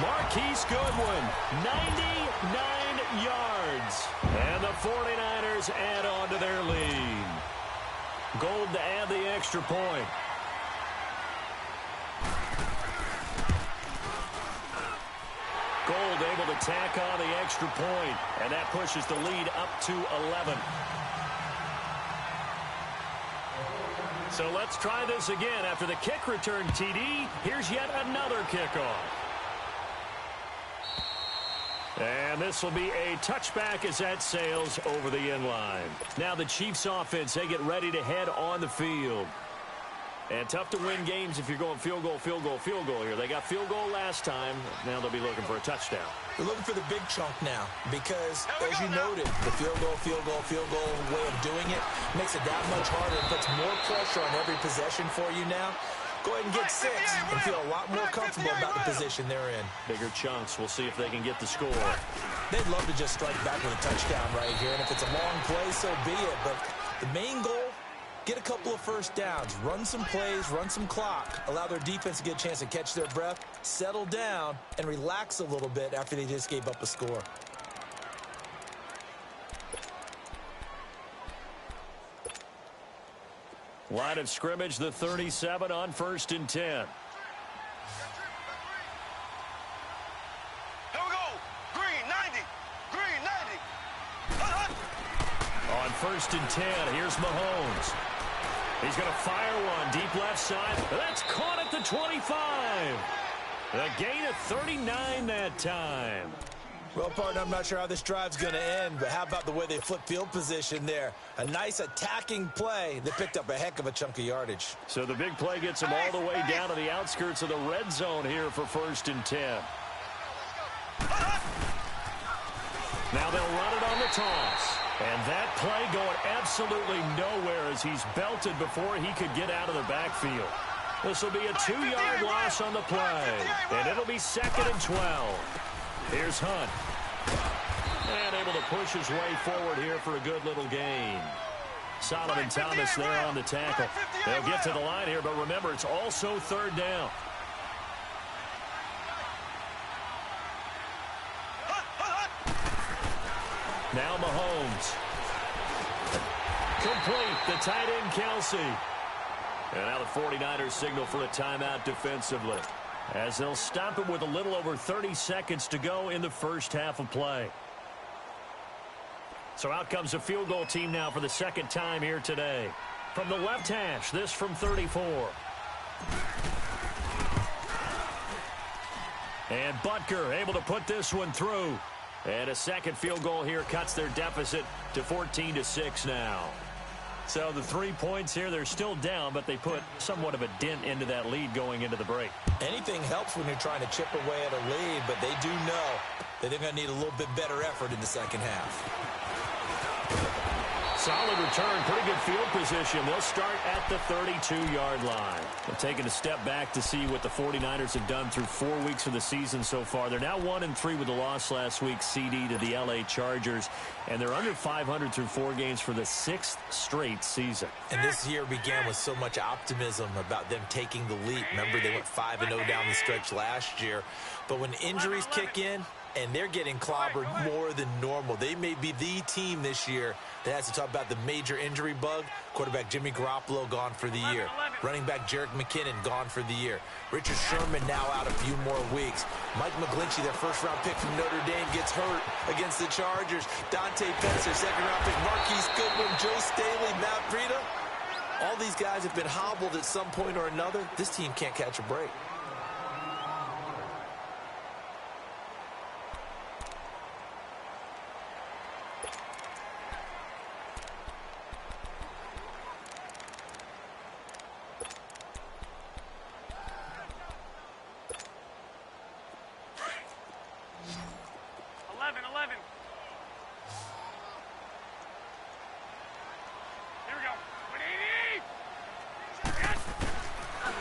Marquise Goodwin, 99 yards. And the 49ers add on to their lead. Gold to add the extra point. Gold able to tack on the extra point, and that pushes the lead up to 11. So let's try this again. After the kick return, TD, here's yet another kickoff. And this will be a touchback as that sails over the end line. Now the Chiefs offense, they get ready to head on the field. And tough to win games if you're going field goal, field goal, field goal here. They got field goal last time. Now they'll be looking for a touchdown. They're looking for the big chunk now because, as you noted, the field goal way of doing it makes it that much harder and puts more pressure on every possession for you now. Go ahead and get 6 and feel a lot more comfortable about the position they're in. Bigger chunks. We'll see if they can get the score. They'd love to just strike back with a touchdown right here, and if it's a long play, so be it. But the main goal, get a couple of first downs, run some plays, run some clock, allow their defense to get a chance to catch their breath, settle down, and relax a little bit after they just gave up a score. Line of scrimmage, the 37 on 1st and 10. Here we go. Green, 90. Green, 90. On 1st and 10, here's Mahomes. He's going to fire one deep left side. That's caught at the 25. A gain of 39 that time. Well, partner, I'm not sure how this drive's going to end, but how about the way they flip field position there? A nice attacking play that picked up a heck of a chunk of yardage. So the big play gets them all the way down to the outskirts of the red zone here for 1st and 10. Now they'll run it on the toss. And that play going absolutely nowhere as he's belted before he could get out of the backfield. This will be a 2-yard loss on the play. And it'll be 2nd and 12. Here's Hunt. And able to push his way forward here for a good little gain. Solomon Thomas there on the tackle. They'll get to the line here, but remember, it's also 3rd down. Now Mahomes. Complete. The tight end, Kelsey. And now the 49ers signal for a timeout defensively, as they'll stop it with a little over 30 seconds to go in the first half of play. So out comes a field goal team now for the 2nd time here today. From the left hash, this from 34. And Butker able to put this one through. And a 2nd field goal here cuts their deficit to 14-6 now. So the 3 points here, they're still down, but they put somewhat of a dent into that lead going into the break. Anything helps when you're trying to chip away at a lead, but they do know that they're going to need a little bit better effort in the second half. Solid return, pretty good field position. They'll start at the 32-yard line. They're taking a step back to see what the 49ers have done through 4 weeks of the season so far. They're now 1-3 with a loss last week, CD to the LA Chargers, and they're under 500 through 4 games for the 6th straight season. And this year began with so much optimism about them taking the leap. Remember, they went 5-0 down the stretch last year. But when injuries kick in, and they're getting clobbered more than normal. They may be the team this year that has to talk about the major injury bug. Quarterback Jimmy Garoppolo gone for the year. Running back Jerick McKinnon gone for the year. Richard Sherman now out a few more weeks. Mike McGlinchey, their first-round pick from Notre Dame, gets hurt against the Chargers. Dante Pettis, their second-round pick. Marquise Goodwin, Joe Staley, Matt Breida. All these guys have been hobbled at some point or another. This team can't catch a break.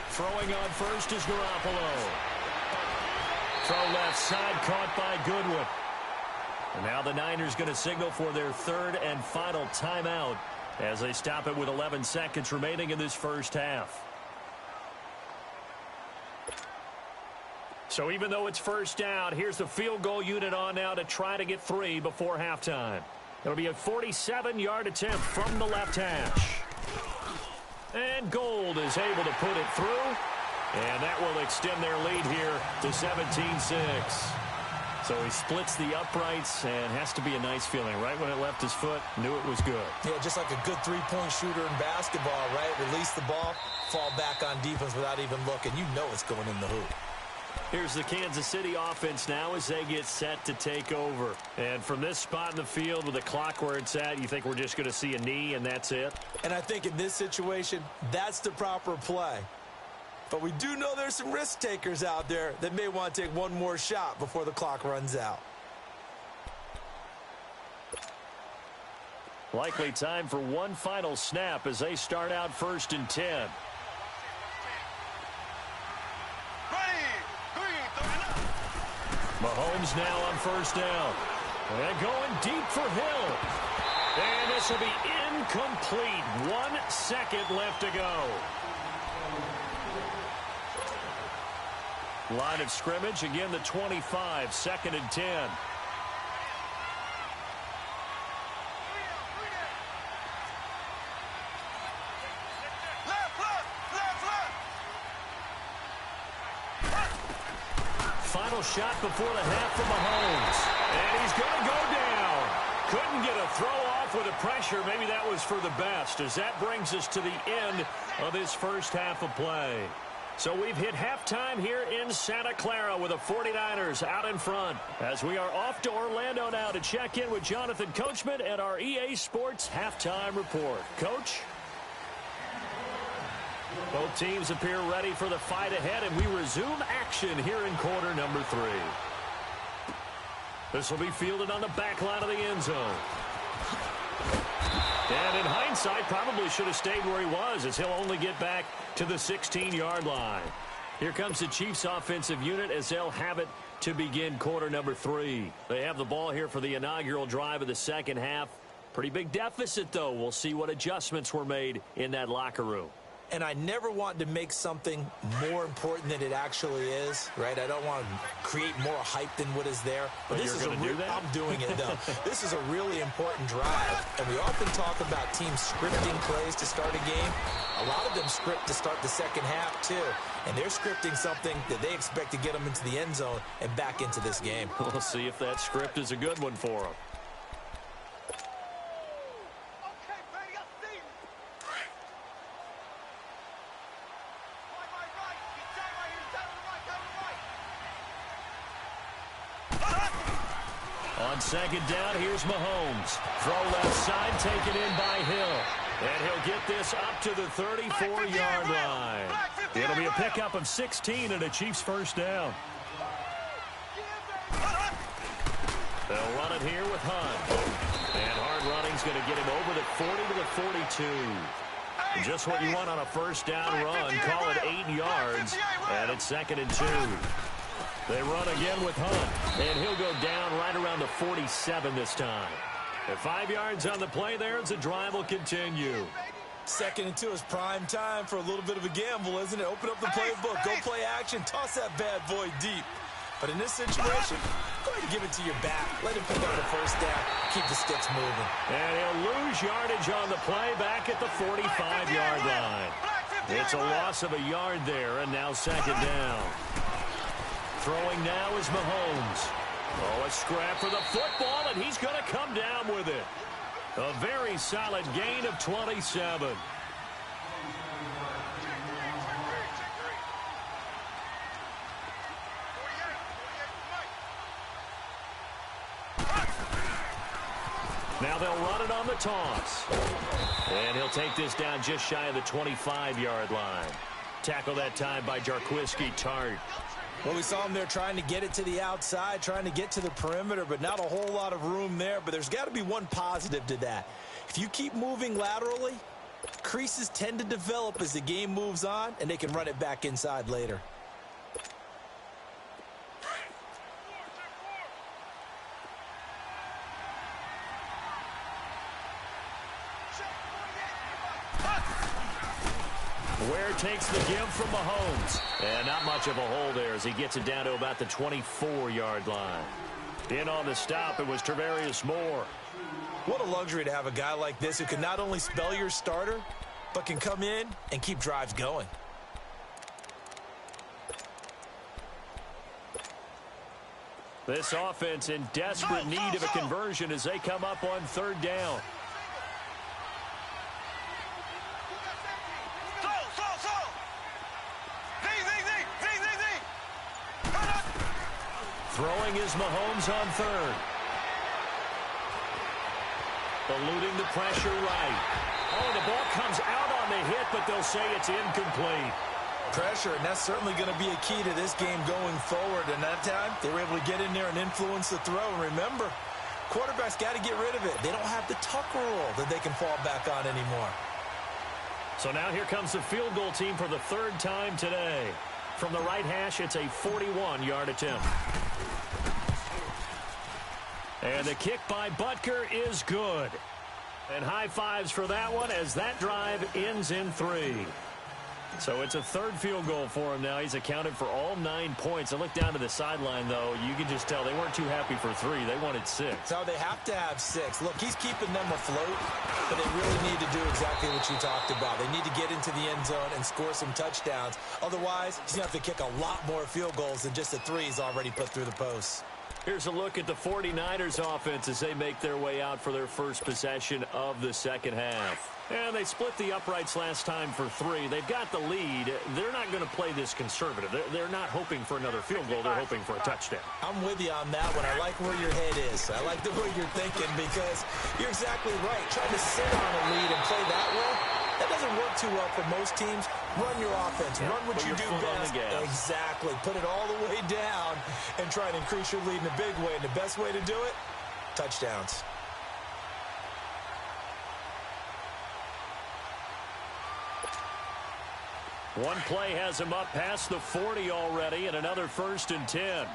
Throwing on first is Garoppolo. Throw left side, caught by Goodwin. And now the Niners going to signal for their 3rd and final timeout as they stop it with 11 seconds remaining in this first half. So even though it's 1st down, here's the field goal unit on now to try to get 3 before halftime. It'll be a 47-yard attempt from the left hash. And Gold is able to put it through. And that will extend their lead here to 17-6. So he splits the uprights, and has to be a nice feeling. Right when it left his foot, knew it was good. Yeah, just like a good three-point shooter in basketball, right? Release the ball, fall back on defense without even looking. You know it's going in the hoop. Here's the Kansas City offense now as they get set to take over. And from this spot in the field with the clock where it's at, you think we're just going to see a knee and that's it? And I think in this situation, that's the proper play. But we do know there's some risk takers out there that may want to take one more shot before the clock runs out. Likely time for one final snap as they start out 1st and 10. Mahomes now on 1st down. And going deep for Hill. And this will be incomplete. 1 second left to go. Line of scrimmage, again the 25, 2nd and 10. Final shot before the half for Mahomes. And he's going to go down. Couldn't get a throw off with the pressure. Maybe that was for the best, as that brings us to the end of this first half of play. So we've hit halftime here in Santa Clara with the 49ers out in front, as we are off to Orlando now to check in with Jonathan Coachman and our EA Sports halftime report. Coach? Both teams appear ready for the fight ahead, and we resume action here in quarter number 3. This will be fielded on the back line of the end zone. And in hindsight, probably should have stayed where he was, as he'll only get back to the 16-yard line. Here comes the Chiefs offensive unit as they'll have it to begin quarter number 3. They have the ball here for the inaugural drive of the second half. Pretty big deficit, though. We'll see what adjustments were made in that locker room. And I never want to make something more important than it actually is, right? I don't want to create more hype than what is there. But this is I'm doing it, though. This is a really important drive. And we often talk about teams scripting plays to start a game. A lot of them script to start the second half, too. And they're scripting something that they expect to get them into the end zone and back into this game. We'll see if that script is a good one for them. On second down, here's Mahomes. Throw left side, taken in by Hill. And he'll get this up to the 34-yard line. It'll be a pickup of 16 and a Chiefs first down. They'll run it here with Hunt. And hard running's going to get him over the 40 to the 42. Just what you want on a first down run. Call it 8 yards. And it's 2nd and 2. They run again with Hunt, and he'll go down right around the 47 this time. At 5 yards on the play there, as the drive will continue. 2nd and 2 is prime time for a little bit of a gamble, isn't it? Open up the playbook, go play action, toss that bad boy deep. But in this situation, go ahead and give it to your back. Let him pick up the first down, keep the sticks moving. And he'll lose yardage on the play back at the 45-yard line. It's a loss of a yard there, and now 2nd down. Throwing now is Mahomes. Oh, a scrap for the football, and he's going to come down with it. A very solid gain of 27. Now they'll run it on the toss. And he'll take this down just shy of the 25-yard line. Tackle that time by Jarquiski Tart. Well, we saw him there trying to get it to the outside, trying to get to the perimeter, but not a whole lot of room there. But there's got to be one positive to that. If you keep moving laterally, creases tend to develop as the game moves on, and they can run it back inside later. Ware takes the give from Mahomes. And not much of a hole there as he gets it down to about the 24-yard line. In on the stop, it was Tarvarius Moore. What a luxury to have a guy like this who can not only spell your starter, but can come in and keep drives going. This offense in desperate need of a conversion as they come up on 3rd down. Throwing is Mahomes on third. Eluding the pressure right. Oh, the ball comes out on the hit, but they'll say it's incomplete. Pressure, and that's certainly going to be a key to this game going forward. And that time, they were able to get in there and influence the throw. And remember, quarterbacks got to get rid of it. They don't have the Tucker rule that they can fall back on anymore. So now here comes the field goal team for the third time today. From the right hash, it's a 41-yard attempt. And the kick by Butker is good. And high fives for that one as that drive ends in 3. So it's a third field goal for him now. He's accounted for all 9 points. I look down to the sideline, though. You can just tell they weren't too happy for 3. They wanted 6. No, they have to have 6. Look, he's keeping them afloat, but they really need to do exactly what you talked about. They need to get into the end zone and score some touchdowns. Otherwise, he's going to have to kick a lot more field goals than just the 3 he's already put through the posts. Here's a look at the 49ers offense as they make their way out for their first possession of the second half. And they split the uprights last time for 3. They've got the lead. They're not going to play this conservative. They're not hoping for another field goal. They're hoping for a touchdown. I'm with you on that one. I like where your head is. I like the way you're thinking because you're exactly right. Trying to sit on a lead and play that way, that doesn't work too well for most teams. Run your offense. Run what you do best. Exactly. Put it all the way down and try and increase your lead in a big way. And the best way to do it, touchdowns. One play has him up past the 40 already, and another 1st and 10.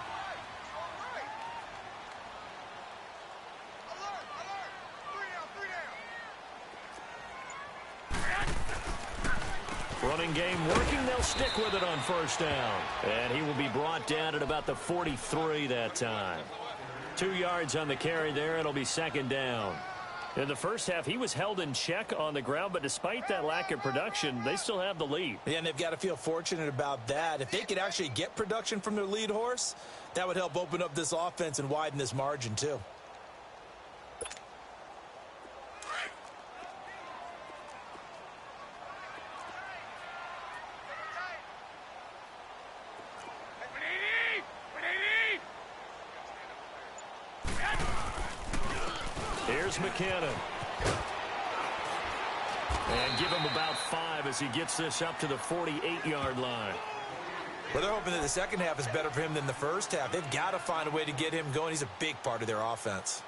Running game working. They'll stick with it on 1st down. And he will be brought down at about the 43 that time. 2 yards on the carry there. It'll be 2nd down. In the first half, he was held in check on the ground, but despite that lack of production, they still have the lead. Yeah, and they've got to feel fortunate about that. If they could actually get production from their lead horse, that would help open up this offense and widen this margin, too. Here's McKinnon. And give him about 5 as he gets this up to the 48-yard line. Well, they're hoping that the second half is better for him than the first half. They've got to find a way to get him going. He's a big part of their offense.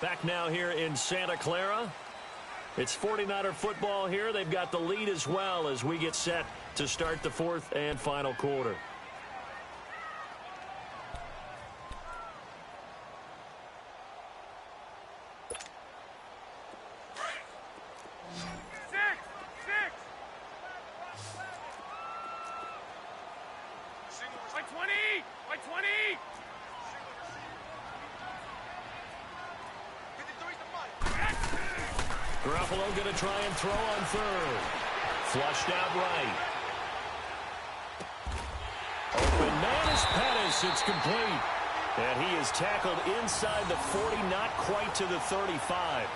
Back now here in Santa Clara. It's 49er football here. They've got the lead as well as we get set to start the 4th and final quarter. Garoppolo going to try and throw on 3rd. Flushed out right. Open man is Pettis. It's complete. And he is tackled inside the 40, not quite to the 35.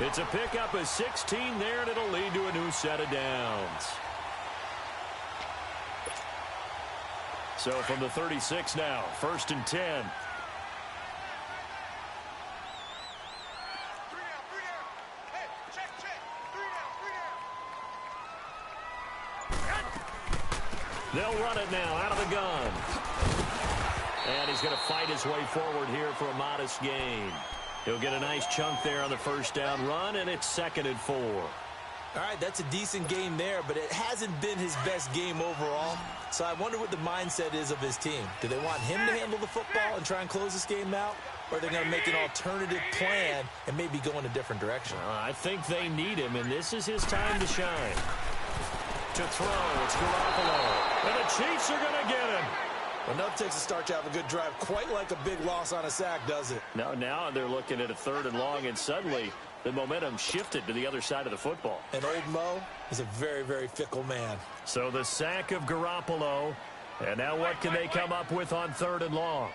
It's a pickup of 16 there, and it'll lead to a new set of downs. So from the 36 now, 1st and 10. They'll run it now out of the gun. And he's going to fight his way forward here for a modest gain. He'll get a nice chunk there on the 1st down run, and it's 2nd and 4. All right, that's a decent game there, but it hasn't been his best game overall. So I wonder what the mindset is of his team. Do they want him to handle the football and try and close this game out? Or are they going to make an alternative plan and maybe go in a different direction? I think they need him, and this is his time to shine. To throw, it's Garoppolo. And the Chiefs are going to get him. Enough takes a start to have a good drive. Quite like a big loss on a sack, does it? Now they're looking at a 3rd and long, and suddenly the momentum shifted to the other side of the football. And old Mo is a very, very fickle man. So the sack of Garoppolo. And now what can they come up with on 3rd and long?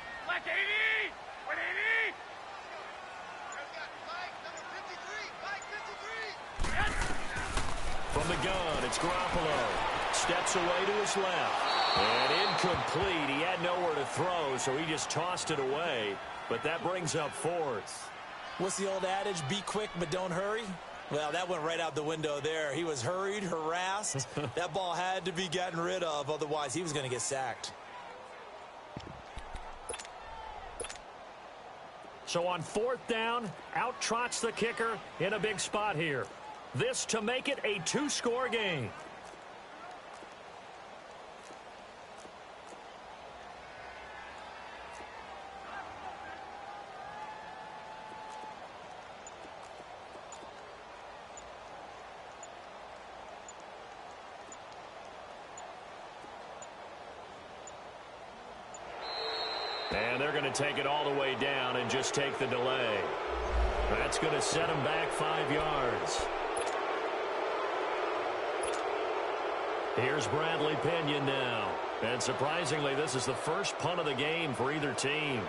From the gun, it's Garoppolo. Steps away to his left. And incomplete. He had nowhere to throw, so he just tossed it away. But that brings up 4th. What's the old adage? Be quick, but don't hurry? Well, that went right out the window there. He was hurried, harassed. That ball had to be gotten rid of, otherwise he was going to get sacked. So on 4th down, out trots the kicker in a big spot here. This to make it a 2-score game. And they're going to take it all the way down and just take the delay. That's going to set them back 5 yards. Here's Bradley Pinion now. And surprisingly, this is the first punt of the game for either team.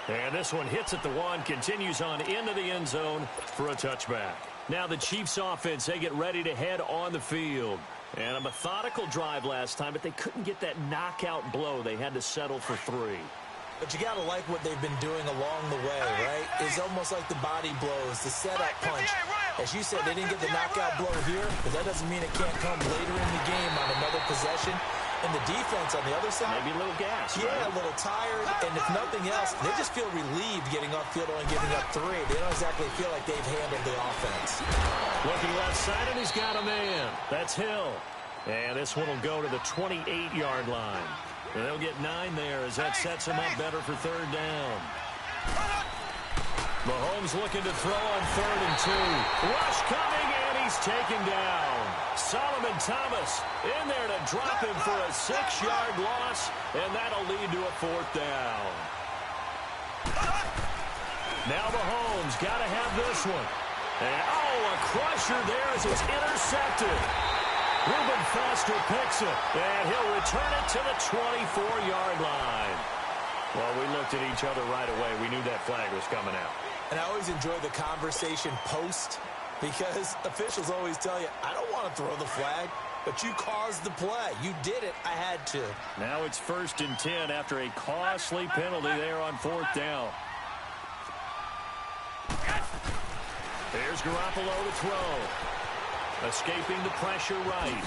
And this one hits at the 1, continues on into the end zone for a touchback. Now the Chiefs offense, they get ready to head on the field. And a methodical drive last time, but they couldn't get that knockout blow. They had to settle for 3. But you got to like what they've been doing along the way, right? It's almost like the body blows, the setup punch. As you said, they didn't get the knockout blow here, but that doesn't mean it can't come later in the game on another possession. And the defense on the other side, maybe a little gas. Yeah, right? A little tired. And if nothing else, they just feel relieved getting upfield and giving up 3. They don't exactly feel like they've handled the offense. Looking left side, and he's got a man. That's Hill. And this one will go to the 28-yard line. And they'll get 9 there as that sets him up better for 3rd down. Mahomes looking to throw on 3rd and 2. Rush coming, and he's taken down. Solomon Thomas in there to drop him for a 6-yard loss, and that'll lead to a 4th down. Now Mahomes got to have this one. And, a crusher there as it's intercepted. Reuben Foster picks it, and he'll return it to the 24-yard line. Well, we looked at each other right away. We knew that flag was coming out. And I always enjoy the conversation post, because officials always tell you, I don't want to throw the flag, but you caused the play. You did it. I had to. Now it's 1st and 10 after a costly penalty there on 4th down. There's Garoppolo to throw. Escaping the pressure right.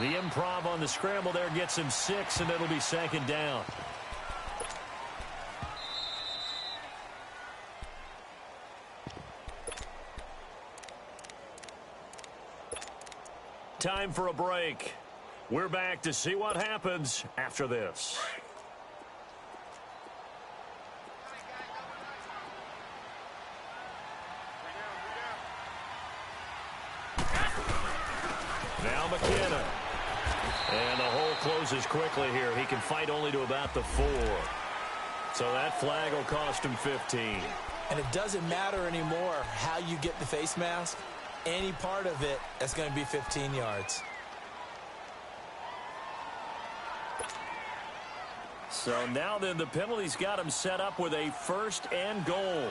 The improv on the scramble there gets him 6, and it'll be 2nd down. Time for a break. We're back to see what happens after this. Now McKenna. And the hole closes quickly here. He can fight only to about the 4. So that flag will cost him 15. And it doesn't matter anymore how you get the face mask. Any part of it, that's going to be 15 yards. So now then the penalty's got him set up with a 1st and goal.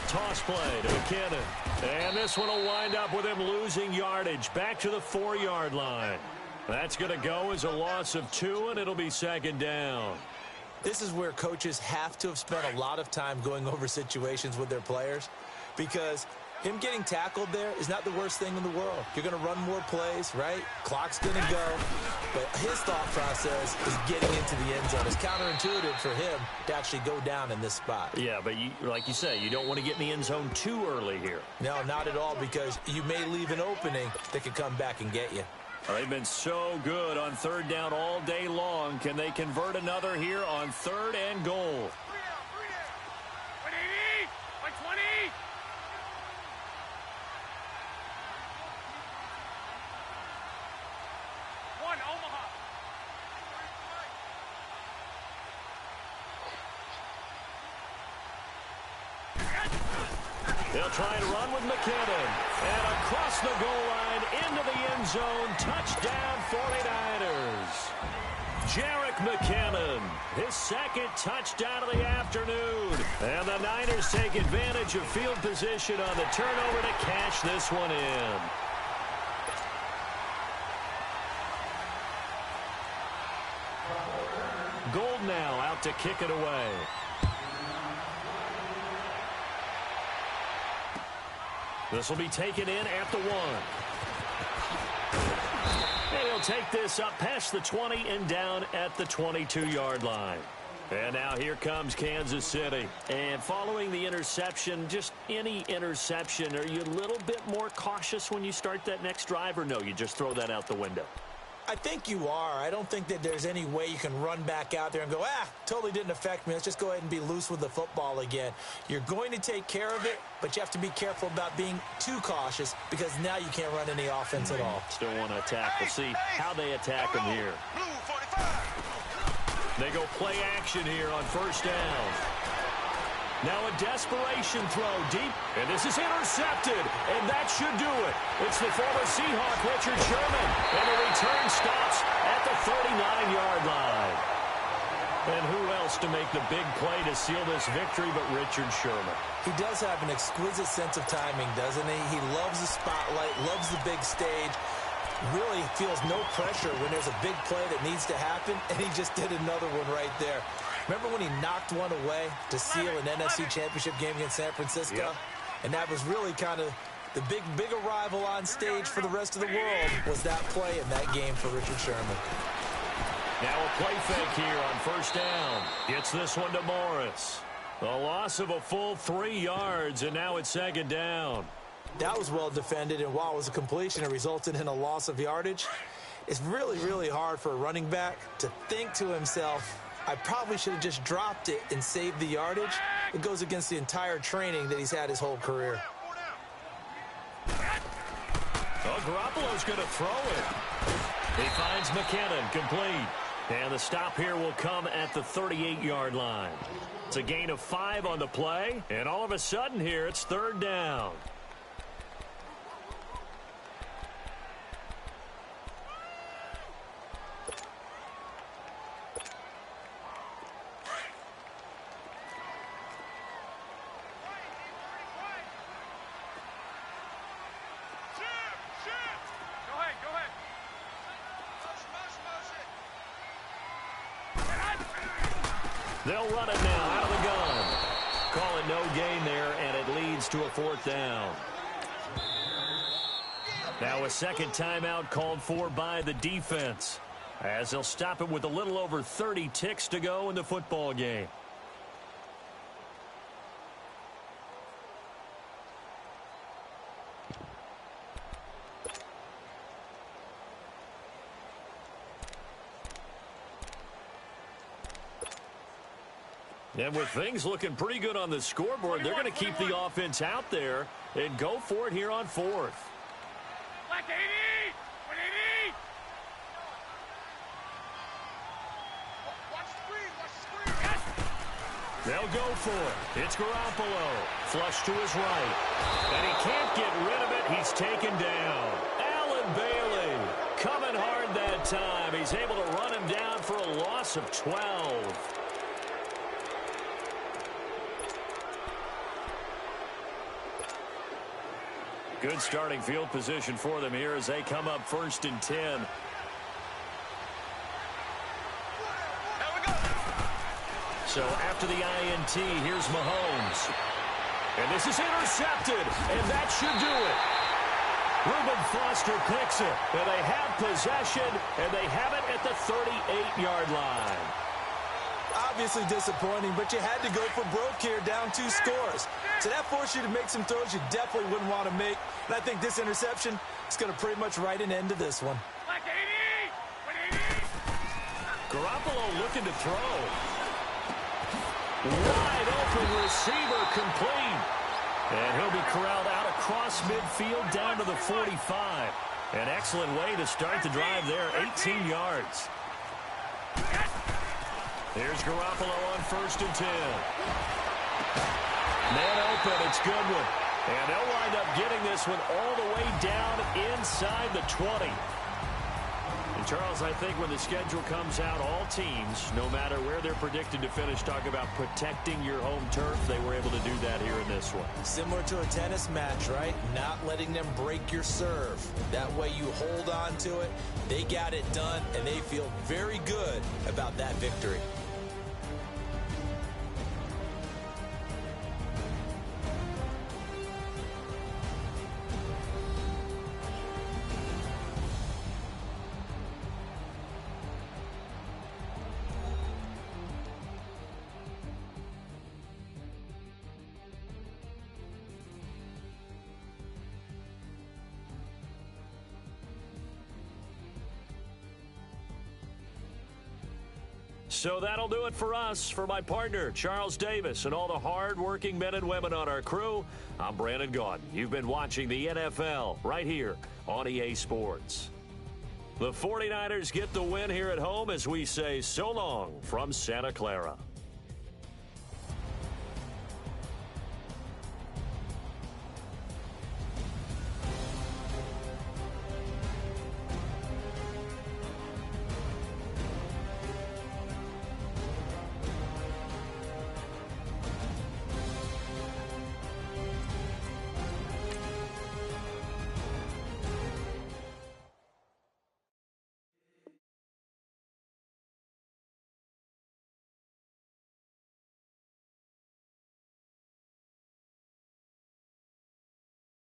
Toss play to McKinnon. And this one will wind up with him losing yardage back to the 4-yard line. That's going to go as a loss of 2, and it'll be 2nd down. This is where coaches have to have spent a lot of time going over situations with their players, because him getting tackled there is not the worst thing in the world. You're going to run more plays, right? Clock's going to go. But his thought process is getting into the end zone. It's counterintuitive for him to actually go down in this spot. Yeah, but like you say, you don't want to get in the end zone too early here. No, not at all, because you may leave an opening that could come back and get you. Well, they've been so good on third down all day long. Can they convert another here on third and goal? 180, 120. One, Omaha. They'll try and run with McKinnon. And across the goal line into the end zone. Touchdown 49ers. Jerick McKinnon, his second touchdown of the afternoon. And the Niners take advantage of field position on the turnover to cash this one in. Gold now out to kick it away. This will be taken in at the 1. And he'll take this up past the 20 and down at the 22-yard line. And now here comes Kansas City. And following the interception, just any interception, are you a little bit more cautious when you start that next drive, or no, you just throw that out the window? I think you are. I don't think that there's any way you can run back out there and go, totally didn't affect me. Let's just go ahead and be loose with the football again. You're going to take care of it, but you have to be careful about being too cautious because now you can't run any offense at all. Still want to attack. We'll see how they attack them here. They go play action here on first down. Now a desperation throw deep, and this is intercepted, and that should do it. It's the former Seahawk, Richard Sherman, and the return stops at the 39-yard line. And who else to make the big play to seal this victory but Richard Sherman? He does have an exquisite sense of timing, doesn't he? He loves the spotlight, loves the big stage, really feels no pressure when there's a big play that needs to happen, and he just did another one right there. Remember when he knocked one away to seal an NFC Championship game against San Francisco? Yep. And that was really kind of the big arrival on stage for the rest of the world was that play in that game for Richard Sherman. Now a play fake here on first down. Gets this one to Morris. A loss of a full 3 yards, and now it's second down. That was well defended, and while it was a completion, it resulted in a loss of yardage. It's really, really hard for a running back to think to himself, I probably should have just dropped it and saved the yardage. It goes against the entire training that he's had his whole career. Garoppolo's going to throw it. He finds McKinnon complete. And the stop here will come at the 38-yard line. It's a gain of 5 on the play. And all of a sudden here, it's third down. They'll run it now out of the gun. Call it no gain there, and it leads to a fourth down. Now a second timeout called for by the defense, as they'll stop it with a little over 30 ticks to go in the football game. And with things looking pretty good on the scoreboard, they're going to keep the offense out there and go for it here on fourth. Black 80! 180! Watch the screen! Watch the screen! Yes! They'll go for it. It's Garoppolo. Flush to his right. And he can't get rid of it. He's taken down. Allen Bailey coming hard that time. He's able to run him down for a loss of 12. Good starting field position for them here as they come up first and 10. There we go! So after the INT, here's Mahomes. And this is intercepted, and that should do it. Reuben Foster picks it, and they have possession, and they have it at the 38-yard line. Obviously disappointing, but you had to go for broke here, down 2 scores. So that forced you to make some throws you definitely wouldn't want to make. And I think this interception is going to pretty much write an end to this one. Garoppolo looking to throw. Wide open receiver complete. And he'll be corralled out across midfield down to the 45. An excellent way to start the drive there, 18 yards. Here's Garoppolo on 1st and 10. Man open, it's Goodwin. And they'll wind up getting this one all the way down inside the 20. And Charles, I think when the schedule comes out, all teams, no matter where they're predicted to finish, talk about protecting your home turf. They were able to do that here in this one. Similar to a tennis match, right? Not letting them break your serve. That way you hold on to it. They got it done, and they feel very good about that victory. So that'll do it for us. For my partner, Charles Davis, and all the hard-working men and women on our crew, I'm Brandon Gaudin. You've been watching the NFL right here on EA Sports. The 49ers get the win here at home as we say so long from Santa Clara.